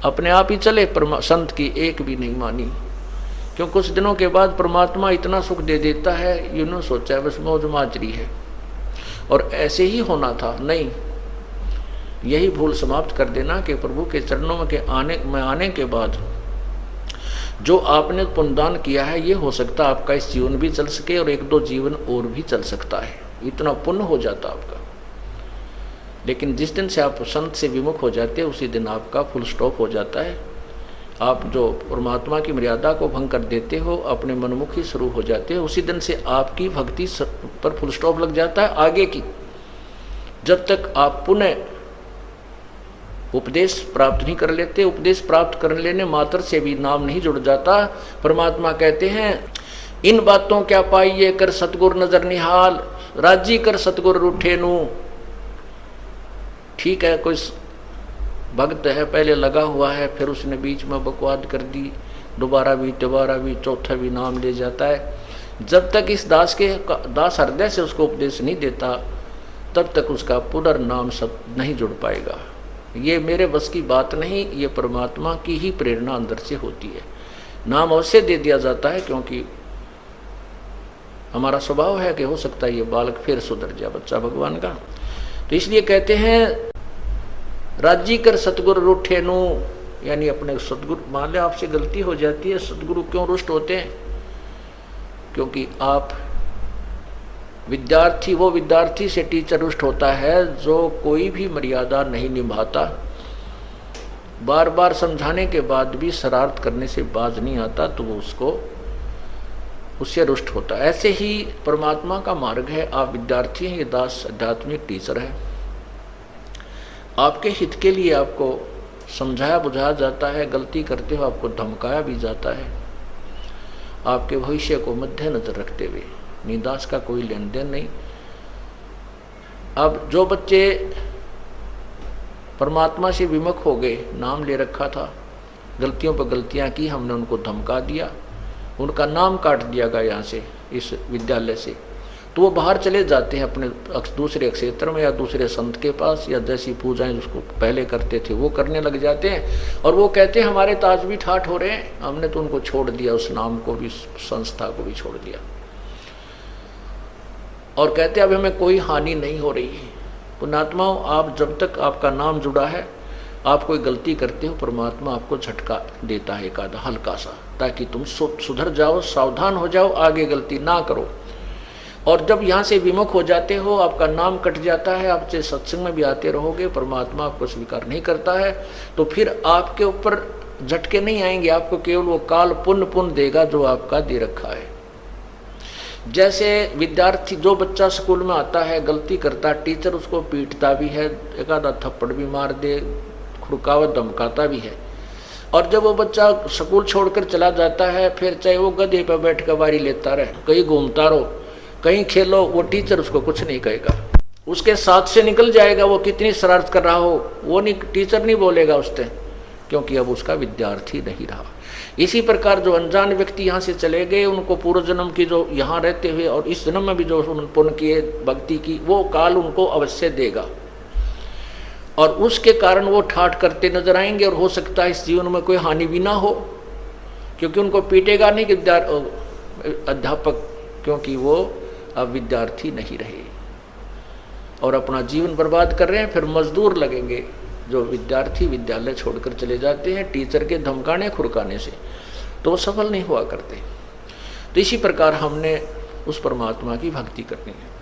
अपने आप ही चले, संत की एक भी नहीं मानी। क्यों कुछ दिनों के बाद परमात्मा इतना सुख दे देता है, यूं सोचा बस मौज माजरी है और ऐसे ही होना था। नहीं, यही भूल समाप्त कर देना कि प्रभु के चरणों में आने के बाद जो आपने पुण्यदान किया है, ये हो सकता है आपका इस जीवन भी चल सके और एक दो जीवन और भी चल सकता है, इतना पुण्य हो जाता आपका। लेकिन जिस दिन से आप संत से विमुख हो जाते हैं उसी दिन आपका फुल स्टॉप हो जाता है। आप जो परमात्मा की मर्यादा को भंग कर देते हो, अपने मनमुखी शुरू हो जाते हो, उसी दिन से आपकी भक्ति पर फुल स्टॉप लग जाता है आगे की। जब तक आप पुनः उपदेश प्राप्त नहीं कर लेते, उपदेश प्राप्त कर लेने मात्र से भी नाम नहीं जुड़ जाता। परमात्मा कहते हैं इन बातों क्या पाइए कर सतगुर नजर निहाल, राजी कर सतगुर रूठे नू। ठीक है, कोई भक्त है पहले लगा हुआ है, फिर उसने बीच में बकवाद कर दी, दोबारा भी चौथा भी नाम ले जाता है। जब तक इस दास हृदय से उसको उपदेश नहीं देता तब तक उसका पुनर्नाम सब नहीं जुड़ पाएगा। ये मेरे बस की बात नहीं, ये परमात्मा की ही प्रेरणा अंदर से होती है। नाम अवश्य दे दिया जाता है क्योंकि हमारा स्वभाव है कि हो सकता है ये बालक फिर सुधर जाए, बच्चा भगवान का। तो इसलिए कहते हैं राजी कर सतगुरु रूठे नु, यानी अपने सतगुरु, मान ले आपसे गलती हो जाती है, सतगुरु क्यों रुष्ट होते हैं? क्योंकि आप वो विद्यार्थी से टीचर रुष्ट होता है जो कोई भी मर्यादा नहीं निभाता, बार बार समझाने के बाद भी शरारत करने से बाज नहीं आता, तो वो उससे रुष्ट होता है। ऐसे ही परमात्मा का मार्ग है, आप विद्यार्थी हैं, ये दास आध्यात्मिक टीचर है। आपके हित के लिए आपको समझाया बुझाया जाता है, गलती करते हो आपको धमकाया भी जाता है, आपके भविष्य को मद्देनजर रखते हुए। निदास का कोई लेन देन नहीं। अब जो बच्चे परमात्मा से विमुख हो गए, नाम ले रखा था, गलतियों पर गलतियां की, हमने उनको धमका दिया, उनका नाम काट दिया गया यहाँ से, इस विद्यालय से, तो वो बाहर चले जाते हैं अपने दूसरे क्षेत्र में या दूसरे संत के पास, या जैसी पूजाएं उसको पहले करते थे वो करने लग जाते हैं। और वो कहते हैं हमारे ताज भी ठाठ हो रहे हैं, हमने तो उनको छोड़ दिया, उस नाम को भी, संस्था को भी छोड़ दिया, और कहते हैं अब हमें कोई हानि नहीं हो रही है। पुण्यात्माओं, आप जब तक आपका नाम जुड़ा है, आप कोई गलती करते हो, परमात्मा आपको झटका देता है एक आधा हल्का सा, ताकि तुम सुधर जाओ, सावधान हो जाओ, आगे गलती ना करो। और जब यहाँ से विमुख हो जाते हो, आपका नाम कट जाता है, आप चाहे सत्संग में भी आते रहोगे, परमात्मा आपको स्वीकार नहीं करता है, तो फिर आपके ऊपर झटके नहीं आएंगे, आपको केवल वो काल पुण्य देगा जो आपका दे रखा है। जैसे विद्यार्थी, जो बच्चा स्कूल में आता है गलती करता है, टीचर उसको पीटता भी है, एक आधा थप्पड़ भी मार दे, खुड़कावट धमकाता भी है, और जब वो बच्चा स्कूल छोड़कर चला जाता है, फिर चाहे वो गधे पर बैठ कर बारी लेता रहे, कहीं घूमता रहो, कहीं खेलो, वो टीचर उसको कुछ नहीं कहेगा, उसके साथ से निकल जाएगा। वो कितनी शरारत कर रहा हो, वो नहीं, टीचर नहीं बोलेगा उससे, क्योंकि अब उसका विद्यार्थी नहीं रहा। इसी प्रकार जो अनजान व्यक्ति यहाँ से चले गए, उनको पूर्व जन्म की जो यहाँ रहते हुए और इस जन्म में भी जो पुण्य किए, भक्ति की, वो काल उनको अवश्य देगा, और उसके कारण वो ठाठ करते नजर आएंगे, और हो सकता है इस जीवन में कोई हानि भी ना हो, क्योंकि उनको पीटेगा नहीं कि अध्यापक, क्योंकि वो अब विद्यार्थी नहीं रहे और अपना जीवन बर्बाद कर रहे हैं। फिर मजदूर लगेंगे, जो विद्यार्थी विद्यालय छोड़कर चले जाते हैं टीचर के धमकाने खुरकाने से, तो वो सफल नहीं हुआ करते। तो इसी प्रकार हमने उस परमात्मा की भक्ति करनी है।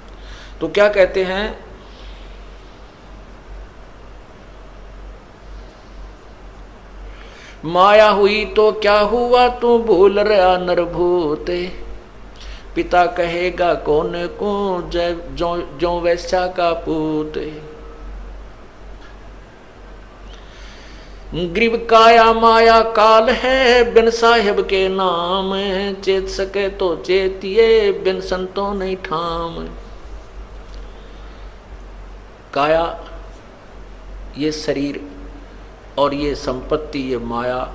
तो क्या कहते हैं, माया हुई तो क्या हुआ, तू भूल रहा नरभूत, पिता कहेगा कौन को जो वैश्या का पूत। ग्रीव काया माया काल है, बिन साहेब के नाम, चेत सके तो चेतिए, बिन संतों नहीं ठाम। काया ये शरीर और ये संपत्ति, ये माया,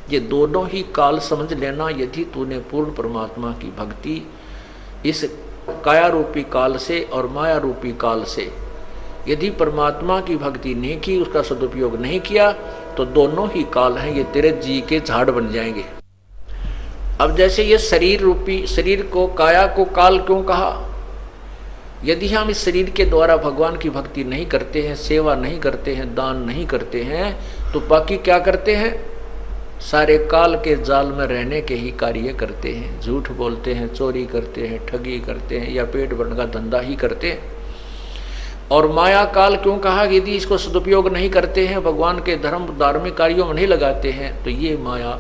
ये दोनों ही काल समझ लेना। यदि तूने पूर्ण परमात्मा की भक्ति इस काया रूपी काल से और माया रूपी काल से यदि परमात्मा की भक्ति नहीं की, उसका सदुपयोग नहीं किया, तो दोनों ही काल हैं ये तेरे जी के झाड़ बन जाएंगे। अब जैसे ये शरीर रूपी, शरीर को, काया को काल क्यों कहा? यदि हम इस शरीर के द्वारा भगवान की भक्ति नहीं करते हैं, सेवा नहीं करते हैं, दान नहीं करते हैं, तो बाकी क्या करते हैं? सारे काल के जाल में रहने के ही कार्य करते हैं। झूठ बोलते हैं, चोरी करते हैं, ठगी करते हैं, या पेट भरने का धंधा ही करते हैं। और माया काल क्यों कहा? यदि इसको सदुपयोग नहीं करते हैं, भगवान के धर्म धार्मिक कार्यों में नहीं लगाते हैं, तो ये माया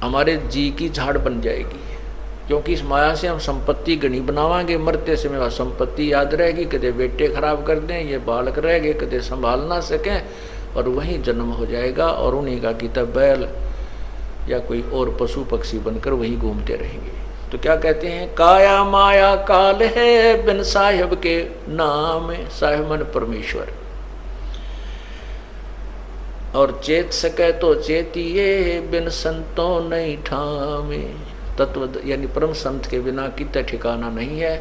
हमारे जी की झाड़ बन जाएगी। क्योंकि इस माया से हम संपत्ति गणी बनावांगे, मरते समय वह संपत्ति याद रहेगी, कदे बेटे खराब कर दें, ये बालक रह गए, कदे संभाल ना सकें, और वहीं जन्म हो जाएगा, और उन्हीं का किताब बैल या कोई और पशु पक्षी बनकर वहीं घूमते रहेंगे। तो क्या कहते हैं? काया माया काल है, बिन साहेब के नाम, साहेब मन परमेश्वर, और चेत सके तो चेतिए, बिन संतों नहीं ठामे। तत्व यानी परम संत के बिना कितना ठिकाना नहीं है।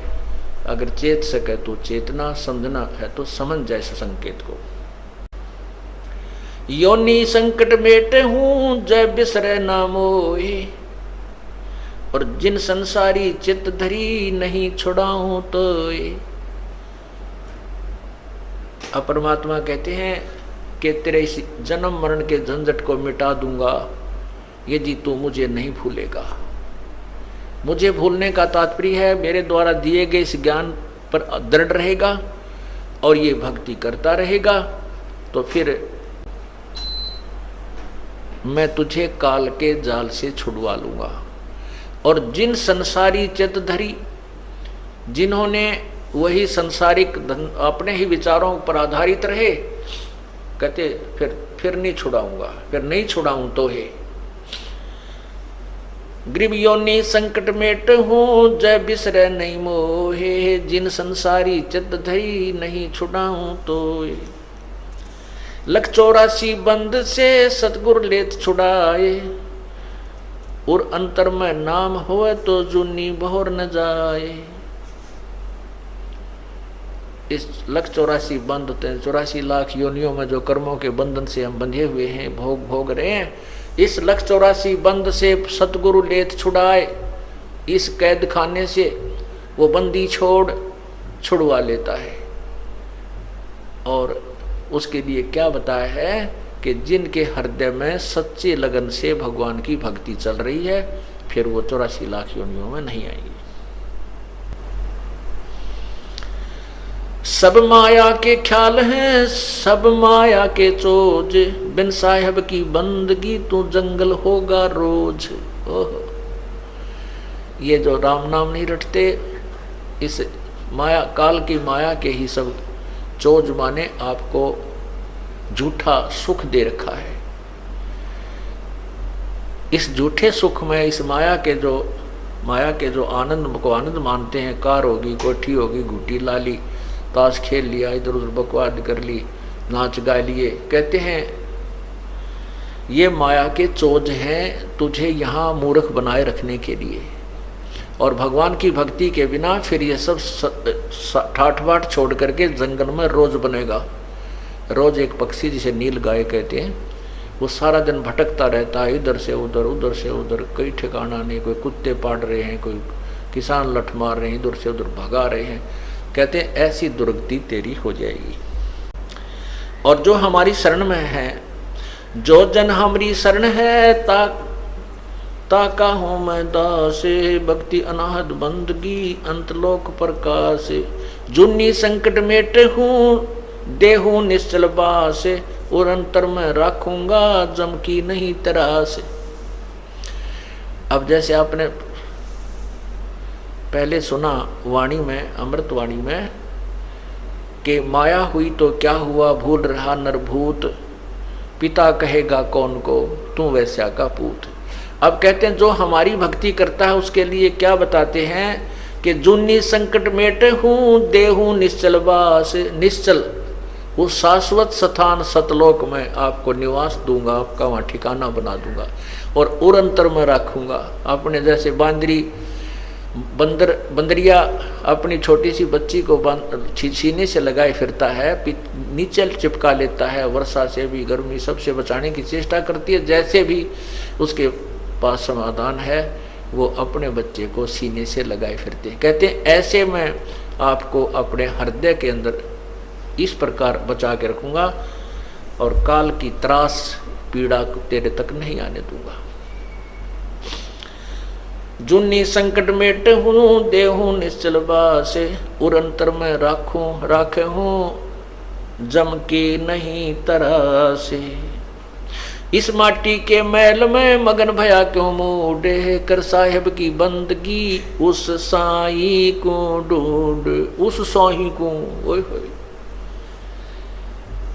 अगर चेत सके तो चेतना, समझना है तो समझ जाए इस संकेत को। योनि संकट मेटे हूं, जय बिसरे ना मोहे, और जिन संसारी चित्त धरी, नहीं छुड़ाऊं तो। अब परमात्मा कहते हैं कि तेरे इस जन्म मरण के झंझट को मिटा दूंगा यदि तू मुझे नहीं भूलेगा। मुझे भूलने का तात्पर्य है मेरे द्वारा दिए गए इस ज्ञान पर दृढ़ रहेगा और ये भक्ति करता रहेगा, तो फिर मैं तुझे काल के जाल से छुड़वा लूंगा। और जिन संसारी चित्त धरी, जिन्होंने वही संसारिक अपने ही विचारों पर आधारित रहे, कहते फिर नहीं छुड़ाऊंगा, फिर नहीं छुड़ाऊं तो है। ग्रीव योनि संकट मेट हूं, जय बिसरे नहीं मोहे, जिन संसारी चित्त धरी, नहीं छुड़ाऊं तो। लख 84 बंद से सतगुर लेत छुड़ाए, और अंतर में नाम होए तो जुनी बहोर न जाए। इस लख 84 बंद होते हैं, 84 लाख योनियों में जो कर्मों के बंधन से हम बंधे हुए हैं, भोग रहे हैं, इस लख 84 बंद से सतगुरु लेत छुड़ाए। इस कैद खाने से वो बंदी छुड़वा लेता है। और उसके लिए क्या बताया है कि जिनके हृदय में सच्चे लगन से भगवान की भक्ति चल रही है, फिर वो 84 लाख योनियों में नहीं आएंगे। सब माया के ख्याल हैं, सब माया के चोज, बिन साहेब की बंदगी तू जंगल होगा रोज। ओह, ये जो राम नाम नहीं रटते, इस माया काल की माया के ही सब चोज माने आपको झूठा सुख दे रखा है। इस झूठे सुख में, इस माया के जो आनंद को आनंद मानते हैं, कार होगी, कोठी होगी, घूटी ला ली, ताश खेल लिया, इधर उधर बकवाद कर ली, नाच गा लिए, कहते हैं ये माया के चोज हैं तुझे यहाँ मूर्ख बनाए रखने के लिए। और भगवान की भक्ति के बिना फिर ये सब ठाठ बाट छोड़ करके जंगल में रोज बनेगा। रोज एक पक्षी जिसे नील गाय कहते हैं, वो सारा दिन भटकता रहता है, इधर से उधर, उधर से उधर, कोई ठिकाना नहीं। कोई कुत्ते पाड़ रहे हैं, कोई किसान लठ मार रहे हैं, इधर से उधर भगा रहे हैं। कहते हैं ऐसी दुर्गति तेरी हो जाएगी। और जो हमारी शरण में है, जो जन हमारी शरण है, ताका हूँ मैं दासे, भक्ति अनाहद बंदगी अंतलोक प्रकाश। जुन्नी संकट मेटे हूँ, देहू निश्चल बासे, और अंतर में रखूंगा जम की नहीं तरास। अब जैसे आपने पहले सुना वाणी में, अमृत वाणी में, कि माया हुई तो क्या हुआ, भूल रहा नरभूत, पिता कहेगा कौन को, तू वैश्या का पूत। अब कहते हैं जो हमारी भक्ति करता है उसके लिए क्या बताते हैं कि जुन्नी संकट मेटे हूँ, देहू निश्चल बास। निश्चल उस शाश्वत स्थान सतलोक में आपको निवास दूंगा, आपका वहाँ ठिकाना बना दूंगा, और उरंतर में रखूंगा। अपने जैसे बंदरिया अपनी छोटी सी बच्ची को सीने से लगाए फिरता है, नीचे चिपका लेता है, वर्षा से भी गर्मी सबसे बचाने की चेष्टा करती है, जैसे भी उसके पास समाधान है वो अपने बच्चे को सीने से लगाए फिरते हैं। कहते हैं ऐसे मैं आपको अपने हृदय के अंदर इस प्रकार बचा के रखूंगा और काल की त्रास पीड़ा तेरे तक नहीं आने दूंगा। जुन्नी संकट मेट हूँ, देहू निश्चल बासे, उरंतर में राखे हूँ जम के नहीं तरासे। इस माटी के मैल में मगन भया क्यों मूडे, कर साहेब की बंदगी उस साई को ढूंढ, उस साई को। ओए होए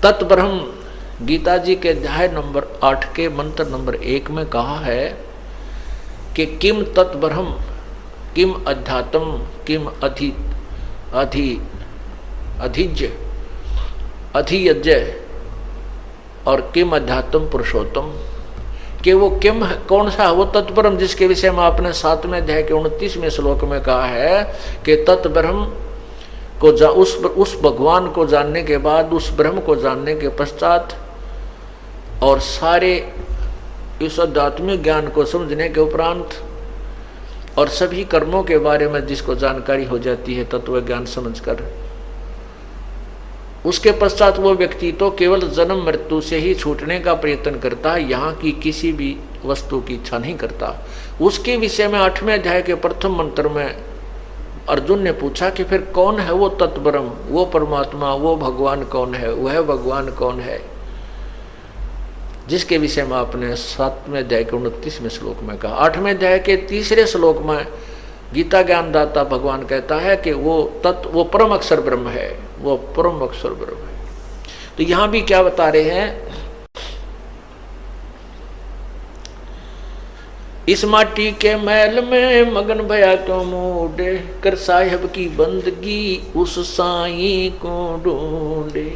तत्ब्रह्म गीता जी के अध्याय नंबर 8 के मंत्र नंबर 1 में कहा है कि किम तत्ब्रह्म, किम अध्यात्म, किम अधियज्ञ और किम अध्यात्म पुरुषोत्तम, कि वो किम कौन सा, वो तत्ब्रह्म जिसके विषय में आपने 7वें अध्याय के 29वें श्लोक में कहा है कि तत्ब्रह्म को उस भगवान को जानने के बाद, उस ब्रह्म को जानने के पश्चात और सारे इस आध्यात्मिक ज्ञान को समझने के उपरांत और सभी कर्मों के बारे में जिसको जानकारी हो जाती है तत्व ज्ञान समझकर, उसके पश्चात वो व्यक्ति तो केवल जन्म मृत्यु से ही छूटने का प्रयत्न करता है, यहाँ की किसी भी वस्तु की इच्छा नहीं करता। उसके विषय में 8वें अध्याय के प्रथम मंत्र में अर्जुन ने पूछा कि फिर कौन है वो तत्ब्रह्म, वो परमात्मा, वो भगवान कौन है, वह भगवान कौन है, जिसके विषय में आपने 7वें अध्याय के 29वें श्लोक में कहा। 8वें अध्याय के 3रे श्लोक में गीता ज्ञानदाता भगवान कहता है कि वो परम अक्षर ब्रह्म है, वो परम अक्षर ब्रह्म है। तो यहां भी क्या बता रहे हैं, इस माटी के मैल में मगन भया क्यों मूडे, कर साहिब की बंदगी उस साईं को ढूंढे,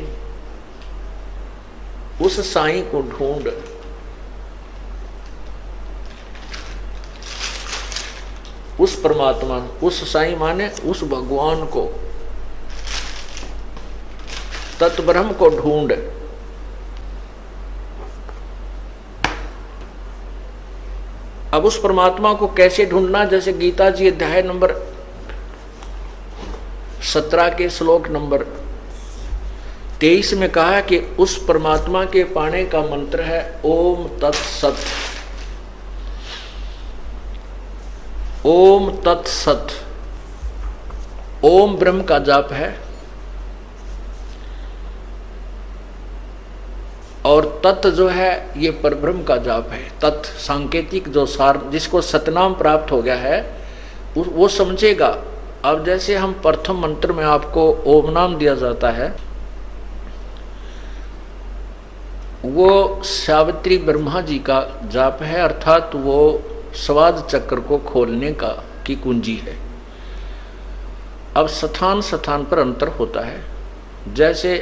उस साईं को ढूंढ। उस परमात्मा, उस साईं माने उस भगवान को, तत्ब्रह्म को ढूंढ। अब उस परमात्मा को कैसे ढूंढना, जैसे गीता जी अध्याय नंबर 17 के श्लोक नंबर 23 में कहा कि उस परमात्मा के पाने का मंत्र है ओम तत्सत। ओम तत्सत, ओम ब्रह्म का जाप है और तत् जो है ये परब्रह्म का जाप है। तत् सांकेतिक जो सार, जिसको सतनाम प्राप्त हो गया है वो समझेगा। अब जैसे हम प्रथम मंत्र में आपको ओम नाम दिया जाता है, वो सावित्री ब्रह्मा जी का जाप है, अर्थात वो स्वाद चक्र को खोलने की कुंजी है। अब स्थान स्थान पर अंतर होता है। जैसे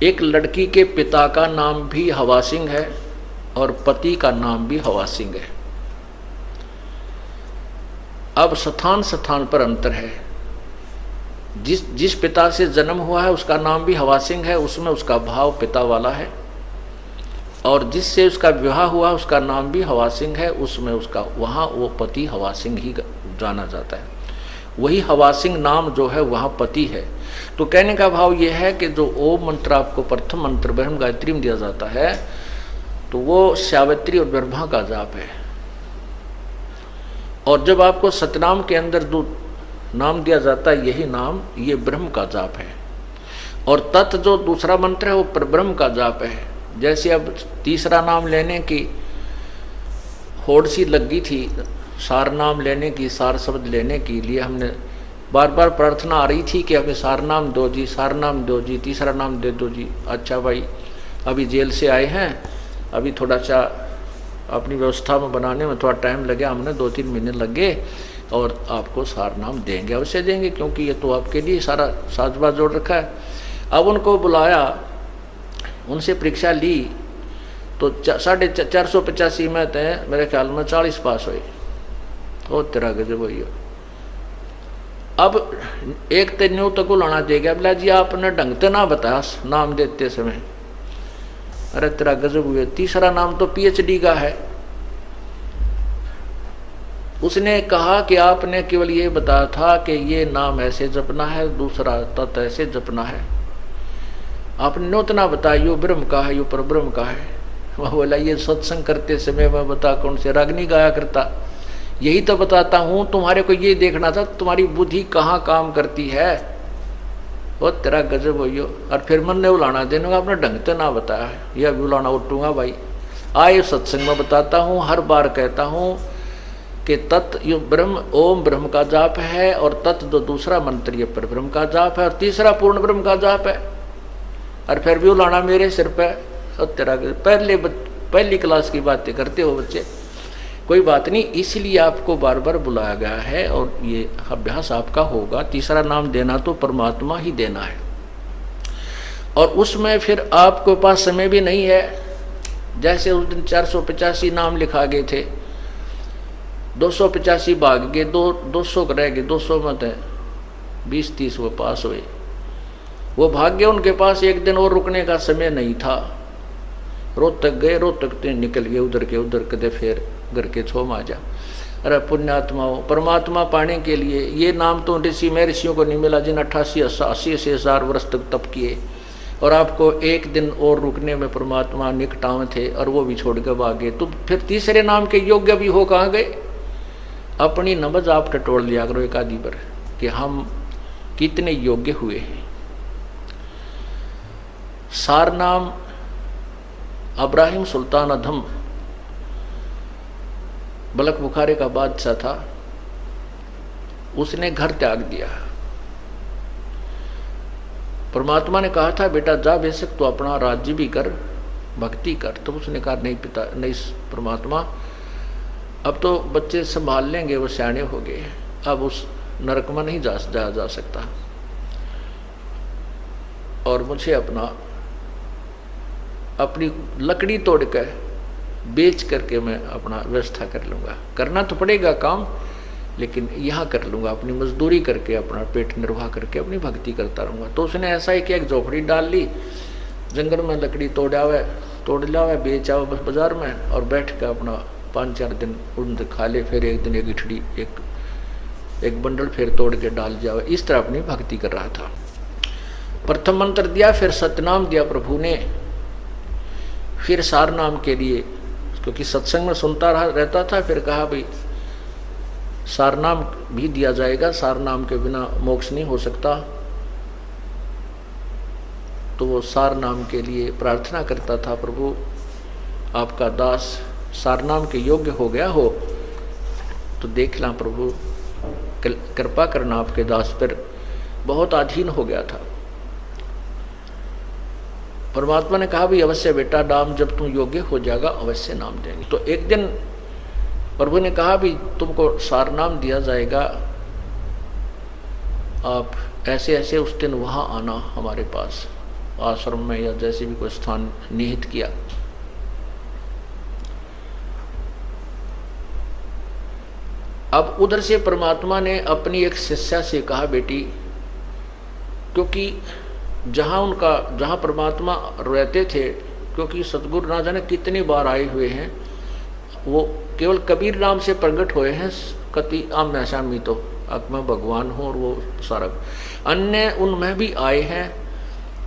एक लड़की के पिता का नाम भी हवा सिंह है और पति का नाम भी हवा सिंह है। अब स्थान स्थान पर अंतर है। जिस पिता से जन्म हुआ है उसका नाम भी हवा सिंह है, उसमें उसका भाव पिता वाला है, और जिससे उसका विवाह हुआ उसका नाम भी हवा सिंह है, उसमें उसका वहाँ वो पति हवा सिंह ही जाना जाता है। वही हवा सिंह नाम जो है वहाँ पति है। तो कहने का भाव यह है कि जो ओम मंत्र आपको प्रथम मंत्र ब्रह्म गायत्री में दिया जाता है तो वो सावित्री और ब्रह्मा का जाप है। और जब आपको सतनाम के अंदर जो नाम दिया जाता है यही नाम ये ब्रह्म का जाप है। और तत् जो दूसरा मंत्र है वो परब्रह्म का जाप है। जैसे अब तीसरा नाम लेने की होड़ सी लगी थी, सार नाम लेने की, सार शब्द लेने के लिए हमने बार बार प्रार्थना आ रही थी कि हमें सार नाम दो जी, सार नाम दो जी, तीसरा नाम दे दो जी। अच्छा भाई, अभी जेल से आए हैं, अभी थोड़ा सा अपनी व्यवस्था में बनाने में थोड़ा टाइम लगे, हमने 2-3 महीने लगे और आपको सार नाम देंगे, अवश्य देंगे, क्योंकि ये तो आपके लिए सारा साजबाज जोड़ रखा है। अब उनको बुलाया, उनसे परीक्षा ली तो 485 में तय मेरे ख्याल में 40 पास हुए। ओ तेरा गजब हुई। अब एक तेन्यू तक लाना चाहिए, बोला जी आपने ढंग से ना बताया नाम देते समय। अरे तेरा गजब हुए, तीसरा नाम तो PhD का है। उसने कहा कि आपने केवल ये बताया था कि ये नाम ऐसे जपना है, दूसरा तत् ऐसे जपना है, आपने नौतना बताया यो ब्रह्म का है, यो परब्रह्म का है। वह बोला ये सत्संग करते समय मैं बता कौन से रागनी गाया करता, यही तो बताता हूँ, तुम्हारे को ये देखना था तुम्हारी बुद्धि कहाँ काम करती है। वो तेरा गजब हो। और फिर मन ने बुलाना देने का आपने ढंग से ना बताया है, यह भी बुलाना उठूंगा भाई। आए सत्संग में बताता हूँ, हर बार कहता हूँ कि तत् यो ब्रह्म ओम ब्रह्म का जाप है, और तत् जो दूसरा मंत्र ये पर ब्रह्म का जाप है, और तीसरा पूर्ण ब्रह्म का जाप है। और फिर भी बुलाना मेरे सिर पे। और तेरा पहली क्लास की बातें करते हो बच्चे, कोई बात नहीं, इसलिए आपको बार बार बुलाया गया है और ये अभ्यास आपका होगा। तीसरा नाम देना तो परमात्मा ही देना है, और उसमें फिर आपके पास समय भी नहीं है। जैसे उस दिन 485 नाम लिखा गए थे, 285 भाग गए, 200 रह गए, 200 में थे 20-30 वो पास हुए। वो भाग्य उनके पास एक दिन और रुकने का समय नहीं था। रोहतक गए, रोहतक तो निकल गए उधर के उधर, कदे फिर घर के छो माजा। अरे पुण्यात्माओं, परमात्मा पाने के लिए ये नाम तो ऋषि में ऋषियों को नहीं मिला जिन 88-80 वर्ष तक तप किए, और आपको एक दिन और रुकने में परमात्मा निकटाव थे और वो भी छोड़ के भागे। तो फिर तीसरे नाम के योग्य भी हो कहाँ गए? अपनी नमज आप टटोल लिया करो एक आदि पर कि हम कितने योग्य हुए हैं। सार नाम अब्राहिम सुल्तान अधम बलक बुखारे का बादशाह था, उसने घर त्याग दिया। परमात्मा ने कहा था बेटा जा बेशक तो अपना राज्य भी कर, भक्ति कर। तो उसने कहा नहीं पिता, नहीं परमात्मा, अब तो बच्चे संभाल लेंगे, वो सियाने हो गए, अब उस नरक में नहीं जा सकता, और मुझे अपनी लकड़ी तोड़ कर बेच करके मैं अपना व्यवस्था कर लूँगा। करना तो पड़ेगा काम, लेकिन यहाँ कर लूँगा, अपनी मजदूरी करके अपना पेट निर्वाह करके अपनी भक्ति करता रहूँगा। तो उसने ऐसा ही कि एक झोपड़ी डाल ली, जंगल में लकड़ी तोड़ लावे बेच आओ बस बाजार में, और बैठ कर अपना 5-4 दिन उड़ खा ले, फिर एक दिन एक इठड़ी एक बंडल फिर तोड़ के डाल जाओ। इस तरह अपनी भक्ति कर रहा था। प्रथम मंत्र दिया, फिर सतनाम दिया प्रभु ने, फिर सार नाम के लिए, क्योंकि सत्संग में सुनता रहता था, फिर कहा भाई सार नाम भी दिया जाएगा, सार नाम के बिना मोक्ष नहीं हो सकता। तो वो सार नाम के लिए प्रार्थना करता था, प्रभु आपका दास सार नाम के योग्य हो गया हो तो देख ला प्रभु, कृपा करना, आपके दास पर बहुत अधीन हो गया था। परमात्मा ने कहा भी अवश्य बेटा, नाम जब तुम योग्य हो जाएगा अवश्य नाम देंगे। तो एक दिन प्रभु ने कहा भी तुमको सार नाम दिया जाएगा, आप ऐसे ऐसे उस दिन वहाँ आना हमारे पास आश्रम में, या जैसे भी कोई स्थान निहित किया। अब उधर से परमात्मा ने अपनी एक शिष्या से कहा बेटी, क्योंकि जहाँ परमात्मा रहते थे, क्योंकि सतगुरु ना जाने कितनी बार आए हुए हैं, वो केवल कबीर नाम से प्रकट हुए हैं, कति आम्या सामी तो अब मैं भगवान हूँ और वो सारा। अन्य उनमें भी आए हैं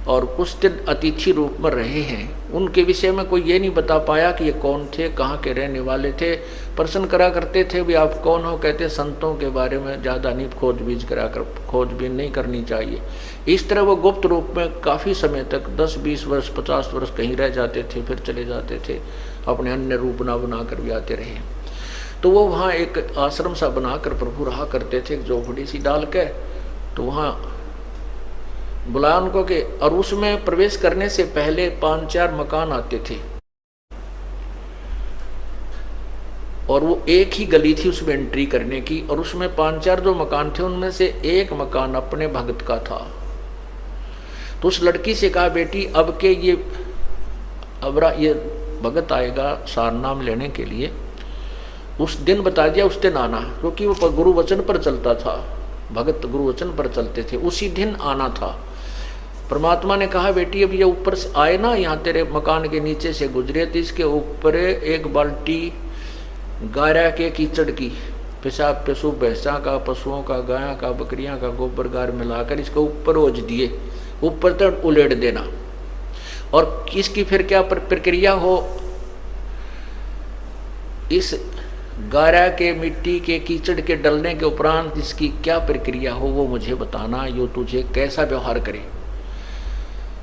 और कुछ दिन अतिथि रूप में रहे हैं, उनके विषय में कोई ये नहीं बता पाया कि ये कौन थे, कहाँ के रहने वाले थे। प्रश्न करा करते थे भी आप कौन हो, कहते संतों के बारे में ज़्यादा नहीं खोजबीन नहीं करनी चाहिए। इस तरह वो गुप्त रूप में काफ़ी समय तक 10-20 वर्ष 50 वर्ष कहीं रह जाते थे, फिर चले जाते थे, अपने अन्य रूप ना बना कर भी आते रहे। तो वो वहाँ एक आश्रम सा बनाकर प्रभु रहा करते थे, झोपड़ी सी डाल के। तो वहाँ बुलाया उनको कि, और उसमें प्रवेश करने से पहले 5-4 मकान आते थे और वो एक ही गली थी उसमें एंट्री करने की, और उसमें 5-4 जो मकान थे उनमें से एक मकान अपने भगत का था। तो उस लड़की से कहा, बेटी अब के ये भगत आएगा सार नाम लेने के लिए, उस दिन बता दिया, उस दिन आना, क्योंकि वो गुरु वचन पर चलता था, भगत गुरु वचन पर चलते थे, उसी दिन आना था। परमात्मा ने कहा, बेटी अब ये ऊपर से आए ना, यहाँ तेरे मकान के नीचे से गुजरे तो इसके ऊपर एक बाल्टी गारा के कीचड़ की, पेशाब पशु भैंसा का, पशुओं का, गायों का, बकरियां का गोबर गार मिलाकर इसके ऊपर ओझ दिए, ऊपर तक उलेट देना। और इसकी फिर क्या प्रक्रिया हो, इस गारा के मिट्टी के कीचड़ के डलने के उपरांत इसकी क्या प्रक्रिया हो वो मुझे बताना, यो तुझे कैसा व्यवहार करे।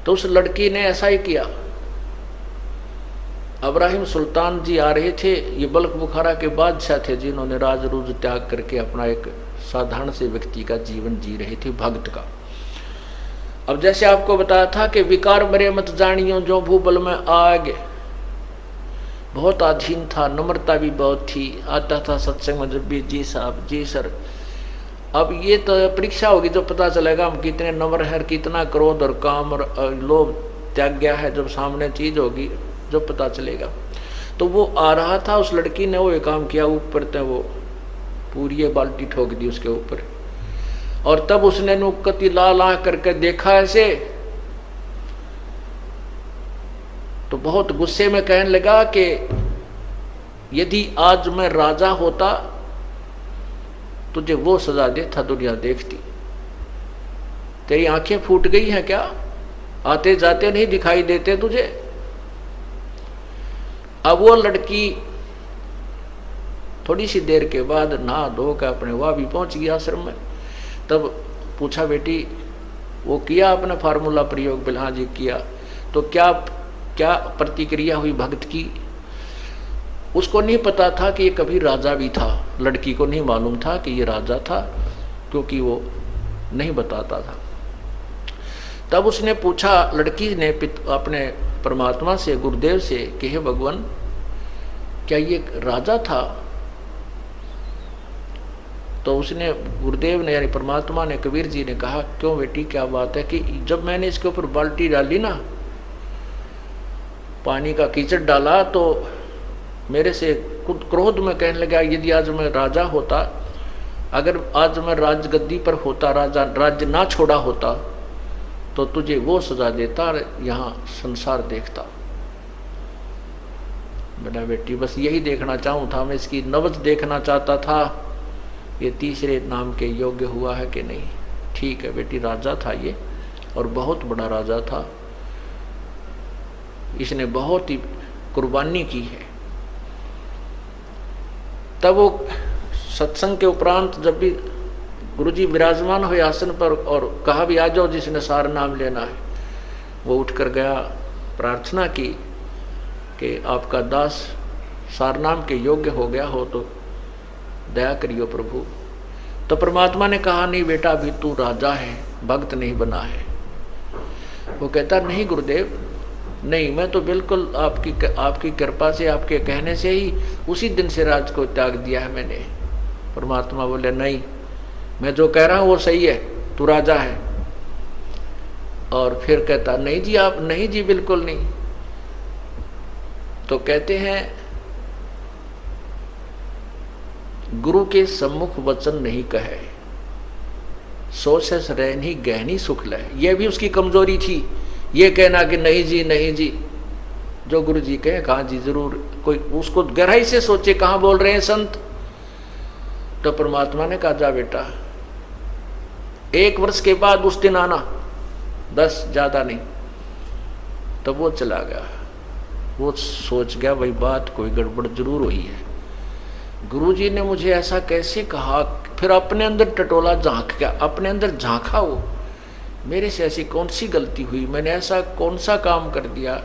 तो उस लड़की ने ऐसा ही किया। इब्राहिम सुल्तान जी आ रहे थे, ये बल्ख बुखारा के बादशाह थे जिन्होंने राज रूज त्याग करके अपना एक साधारण से व्यक्ति का जीवन जी रहे थे, भक्त का। अब जैसे आपको बताया था कि विकार मरे मत जानियो जो भूबल में आग, बहुत अधीन था, नम्रता भी बहुत थी, आता था सत्संग में जब भी, जी साहब जी सर। अब ये तो परीक्षा होगी जो पता चलेगा हम कितने नम्र हैं, कितना क्रोध और काम और लोभ त्याग गया है, जब सामने चीज होगी जो पता चलेगा। तो वो आ रहा था, उस लड़की ने वो एक काम किया, ऊपर तक वो पूरी बाल्टी ठोक दी उसके ऊपर, और तब उसने नुक्कती लाल आंख करके देखा ऐसे, तो बहुत गुस्से में कहने लगा कि यदि आज मैं राजा होता तुझे वो सजा देता दुनिया देखती। तेरी आंखें फूट गई हैं क्या, आते जाते नहीं दिखाई देते तुझे। अब वो लड़की थोड़ी सी देर के बाद नहा धो कर अपने वहाँ भी पहुंच गई आश्रम में। तब पूछा, बेटी वो किया आपने फार्मूला प्रयोग? बिल्हा जी किया। तो क्या प्रतिक्रिया हुई भक्त की? उसको नहीं पता था कि ये कभी राजा भी था, लड़की को नहीं मालूम था कि ये राजा था, क्योंकि वो नहीं बताता था। तब उसने पूछा, लड़की ने अपने परमात्मा से, गुरुदेव से, कि हे भगवान क्या ये राजा था? तो उसने, गुरुदेव ने यानी परमात्मा ने, कबीर जी ने कहा, क्यों बेटी क्या बात है कि जब मैंने इसके ऊपर बाल्टी डाली ना, पानी का कीचड़ डाला, तो मेरे से खुद क्रोध में कहने लगा, यदि आज मैं राजा होता, अगर आज मैं राजगद्दी पर होता, राज्य ना छोड़ा होता, तो तुझे वो सजा देता, यहाँ संसार देखता। मेरा बेटी बस यही देखना चाहूँ था मैं, इसकी नब्ज देखना चाहता था, ये तीसरे नाम के योग्य हुआ है कि नहीं। ठीक है बेटी, राजा था ये, और बहुत बड़ा राजा था, इसने बहुत ही कुर्बानी की है। तब वो सत्संग के उपरांत जब भी गुरुजी विराजमान हुए आसन पर और कहा भी आ जाओ जिसने सार नाम लेना है, वो उठकर गया, प्रार्थना की कि आपका दास सार नाम के योग्य हो गया हो तो दया करियो प्रभु। तो परमात्मा ने कहा, नहीं बेटा अभी तू राजा है, भक्त नहीं बना है। वो कहता, नहीं गुरुदेव नहीं, मैं तो बिल्कुल आपकी कृपा से, आपके कहने से ही उसी दिन से राज को त्याग दिया है मैंने। परमात्मा बोले, नहीं मैं जो कह रहा हूँ वो सही है, तू राजा है। और फिर कहता, नहीं जी आप, नहीं जी बिल्कुल नहीं। तो कहते हैं, गुरु के सम्मुख वचन नहीं कहे, सोच से रहनी गहनी सुख लय। यह भी उसकी कमजोरी थी, ये कहना कि नहीं जी नहीं जी, जो गुरु जी कहे कहा जी जरूर, कोई उसको गहराई से सोचे कहाँ बोल रहे हैं संत। तो परमात्मा ने कहा, जा बेटा 1 वर्ष के बाद उस दिन आना, 10 ज़्यादा नहीं। तब वो चला गया। वो सोच गया भाई बात कोई गड़बड़ जरूर हुई है, गुरुजी ने मुझे ऐसा कैसे कहा। फिर अपने अंदर टटोला, झांक गया, अपने अंदर झांका, वो मेरे से ऐसी कौन सी गलती हुई, मैंने ऐसा कौन सा काम कर दिया,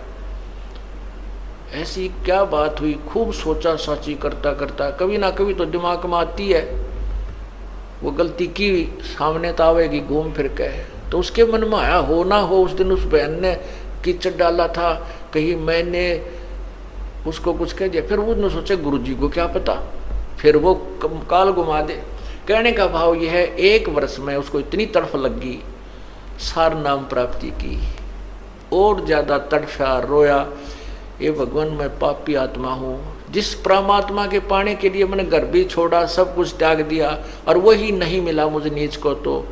ऐसी क्या बात हुई। खूब सोचा साची करता करता, कभी ना कभी तो दिमाग में आती है वो गलती की, सामने तो आवेगी घूम फिर के। तो उसके मन में आया, हो ना हो उस दिन उस बहन ने कीचड़ डाला था, कहीं मैंने उसको कुछ कह दिया। फिर उसने सोचा गुरुजी को क्या पता, फिर वो काल घुमा दे। कहने का भाव यह है, 1 वर्ष में उसको इतनी तड़फ लगी, सार नाम प्राप्ति की, और ज्यादा तड़फा, रोया, ये भगवान मैं पापी आत्मा हूँ, जिस परमात्मा के पाने के लिए मैंने घर भी छोड़ा, सब कुछ त्याग दिया, और वही नहीं मिला मुझे नीच को, तो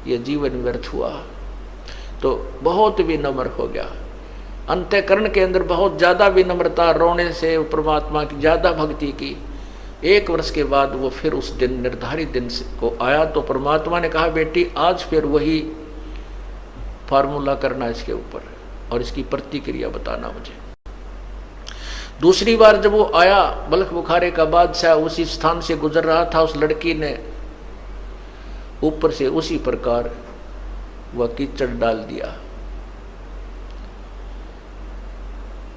ये जीवन व्यर्थ हुआ। तो बहुत विनम्र हो गया, अंतःकरण के अंदर बहुत ज़्यादा विनम्रता, रोने से परमात्मा की ज़्यादा भक्ति की। 1 वर्ष के बाद वो फिर उस दिन, निर्धारित दिन को आया, तो परमात्मा ने कहा बेटी आज फिर वही फार्मूला करना इसके ऊपर, और इसकी प्रतिक्रिया बताना मुझे। दूसरी बार जब वो आया, बल्ख बुखारे का बादशाह उसी स्थान से गुजर रहा था, उस लड़की ने ऊपर से उसी प्रकार वह कीचड़ डाल दिया।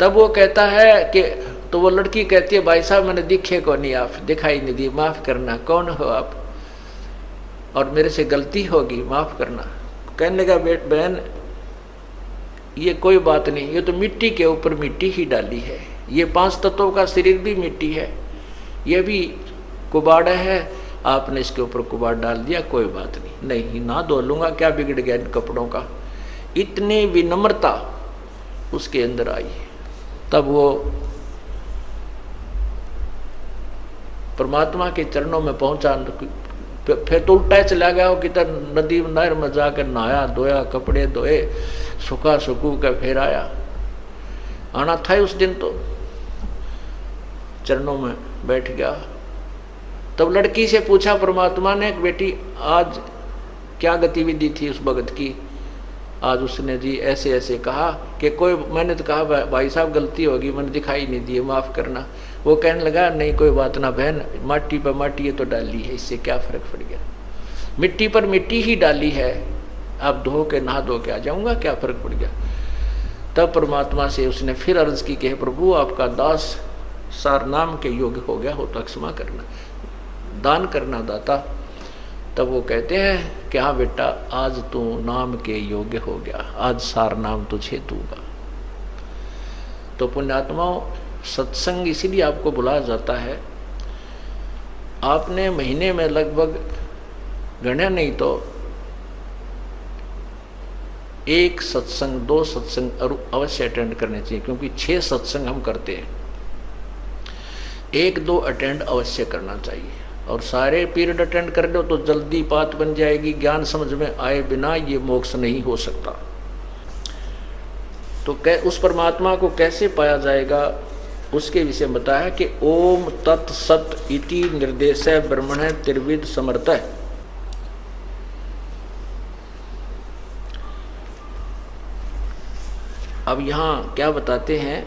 तब वो कहता है कि, तो वो लड़की कहती है भाई साहब मैंने दिखे को नहीं, आप दिखाई नहीं दी, माफ करना, कौन हो आप, और मेरे से गलती होगी, माफ करना। कहने लगा बहन ये कोई बात नहीं, ये तो मिट्टी के ऊपर मिट्टी ही डाली है, ये 5 तत्वों का शरीर भी मिट्टी है, ये भी कुबाड़ा है, आपने इसके ऊपर कुबाड़ डाल दिया, कोई बात नहीं, नहीं ना धो लूंगा, क्या बिगड़ गया इन कपड़ों का। इतनी विनम्रता उसके अंदर आई। तब वो परमात्मा के चरणों में पहुंचा। फिर तो उल्टा चला गया हो, किधर नदी नहर में जाकर नहाया धोया, कपड़े धोए, सुखा सुकू का फिर आया। आना था उस दिन, तो चरणों में बैठ गया। तब लड़की से पूछा परमात्मा ने, बेटी आज क्या गतिविधि थी उस भगत की। आज उसने जी ऐसे ऐसे कहा कि कोई, मैंने तो कहा भाई साहब गलती होगी, मैंने दिखाई नहीं दी, माफ़ करना। वो कहने लगा नहीं कोई बात ना बहन, माटी पर माटी ये तो डाली है, इससे क्या फ़र्क पड़ गया, मिट्टी पर मिट्टी ही डाली है, आप धो के नहा धो के आ जाऊँगा, क्या फ़र्क पड़ गया। तब परमात्मा से उसने फिर अर्ज की कि प्रभु आपका दास सार नाम के योग्य हो गया हो तो क्षमा करना, दान करना दाता। तब वो कहते हैं कि हाँ बेटा आज तू नाम के योग्य हो गया, आज सार नाम तुझे दूंगा। तो पुण्यात्माओं, सत्संग इसीलिए आपको बुलाया जाता है। आपने महीने में लगभग गणना नहीं तो 1 सत्संग 2 सत्संग अवश्य अटेंड करने चाहिए, क्योंकि 6 सत्संग हम करते हैं, 1-2 अटेंड अवश्य करना चाहिए। और सारे पीरियड अटेंड कर लो तो जल्दी बात बन जाएगी, ज्ञान समझ में आए बिना ये मोक्ष नहीं हो सकता। तो उस परमात्मा को कैसे पाया जाएगा उसके विषय में बताया कि ओम तत् सत इति निर्देश ब्रह्मण त्रिविध समर्थ। अब यहाँ क्या बताते हैं,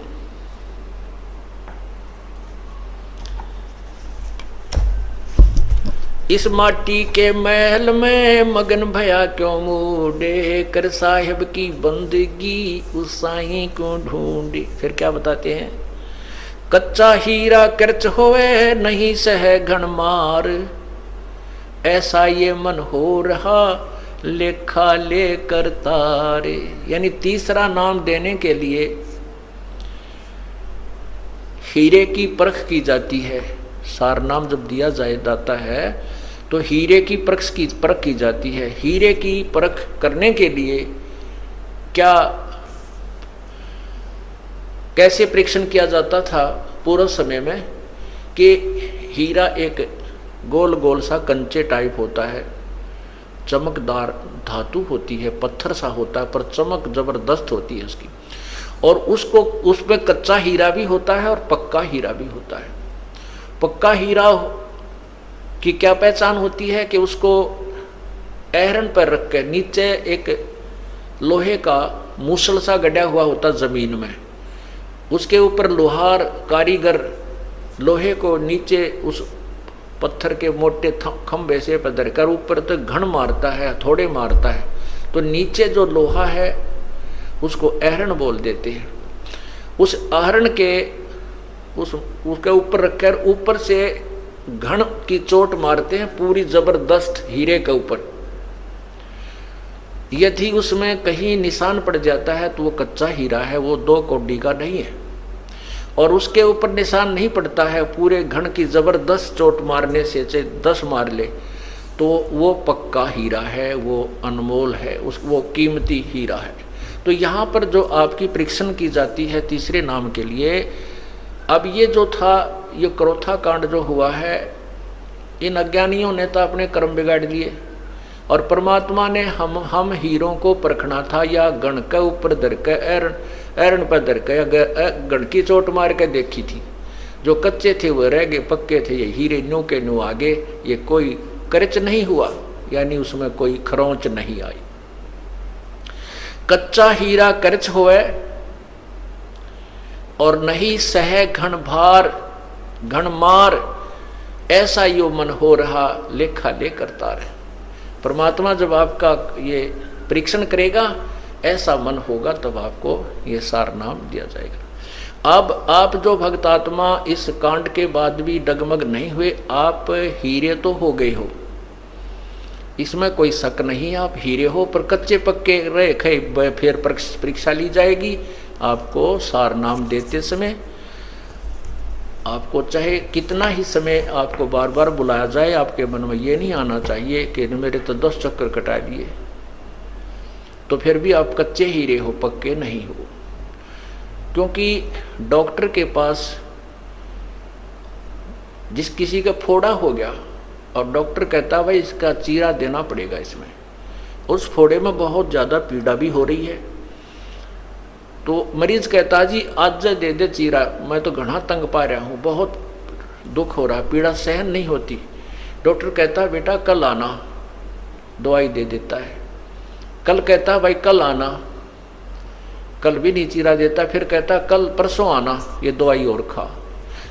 इस माटी के महल में मगन भया क्यों मूडे, कर साहिब की बंदगी उस साईं को ढूंढे। फिर क्या बताते हैं, कच्चा हीरा कर्च होवे नहीं सह घन मार, ऐसा ये मन हो रहा लेखा लेकर तारे। यानी तीसरा नाम देने के लिए हीरे की परख की जाती है। सार नाम जब दिया जाता है तो हीरे की परख की जाती है। हीरे की परख करने के लिए क्या कैसे परीक्षण किया जाता था पूर्व समय में, कि हीरा एक गोल गोल सा कंचे टाइप होता है, चमकदार धातु होती है, पत्थर सा होता है, पर चमक जबरदस्त होती है उसकी, और उसको उसमें कच्चा हीरा भी होता है और पक्का हीरा भी होता है। पक्का हीरा की क्या पहचान होती है कि उसको ऐरण पर रख के नीचे एक लोहे का मूसल सा गड़ा हुआ होता जमीन में, उसके ऊपर लोहार कारीगर लोहे को नीचे उस पत्थर के मोटे खंभे से पधर कर ऊपर तो घण मारता है, थोड़े मारता है, तो नीचे जो लोहा है उसको ऐरण बोल देते हैं। उस आहरण के उसके ऊपर रखकर ऊपर से घण की चोट मारते हैं पूरी जबरदस्त हीरे के ऊपर। यदि उसमें कहीं निशान पड़ जाता है तो वो कच्चा हीरा है, वो 2 कौड़ी का नहीं है। और उसके ऊपर निशान नहीं पड़ता है, पूरे घण की जबरदस्त चोट मारने से चाहे 10 मार ले तो वो पक्का हीरा है, वो अनमोल है, वो कीमती हीरा है। तो यहाँ पर जो आपकी परीक्षण की जाती है तीसरे नाम के लिए, अब ये जो था ये क्रोथा कांड जो हुआ है, इन अज्ञानियों ने तो अपने कर्म बिगाड़ दिए और परमात्मा ने हम हीरों को परखना था या गण के ऊपर धर के ऐरण पर धर के गण की चोट मार के देखी थी। जो कच्चे थे वो रह गए, पक्के थे ये हीरे न्यू के न्यू आगे, ये कोई करच नहीं हुआ, यानी उसमें कोई खरोंच नहीं आई। कच्चा हीरा करच होए और नहीं सह घन भार घन मार, ऐसा यो मन हो रहा लेखा ले करता रहे। परमात्मा जब आपका ये परीक्षण करेगा ऐसा मन होगा तब आपको ये सार नाम दिया जाएगा। अब आप जो भक्तात्मा इस कांड के बाद भी डगमग नहीं हुए, आप हीरे तो हो गए हो, इसमें कोई शक नहीं, आप हीरे हो, पर कच्चे पक्के रहे खे फिर परीक्षा ली जाएगी। आपको सार नाम देते समय आपको चाहे कितना ही समय आपको बार बार बुलाया जाए, आपके मन में ये नहीं आना चाहिए कि मेरे तो 10 चक्कर कटा लिए, तो फिर भी आप कच्चे हीरे हो, पक्के नहीं हो। क्योंकि डॉक्टर के पास जिस किसी का फोड़ा हो गया और डॉक्टर कहता भाई इसका चीरा देना पड़ेगा, इसमें उस फोड़े में बहुत ज़्यादा पीड़ा भी हो रही है, तो मरीज कहता जी आज दे दे चीरा, मैं तो घना तंग पा रहा हूँ, बहुत दुख हो रहा, पीड़ा सहन नहीं होती। डॉक्टर कहता बेटा कल आना, दवाई दे देता है। कल कहता भाई कल आना, कल भी नहीं चीरा देता, फिर कहता कल परसों आना, ये दवाई और खा।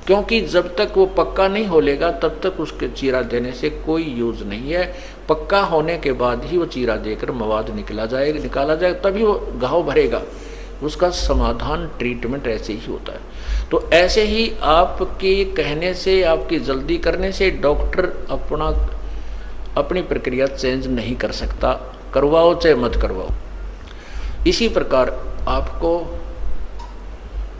क्योंकि जब तक वो पक्का नहीं हो लेगा तब तक उसके चीरा देने से कोई यूज नहीं है। पक्का होने के बाद ही वो चीरा देकर मवाद निकाला जाएगा, तभी वो घाव भरेगा, उसका समाधान ट्रीटमेंट ऐसे ही होता है। तो ऐसे ही आपके कहने से, आपकी जल्दी करने से डॉक्टर अपनी प्रक्रिया चेंज नहीं कर सकता, करवाओ चाहे मत करवाओ। इसी प्रकार आपको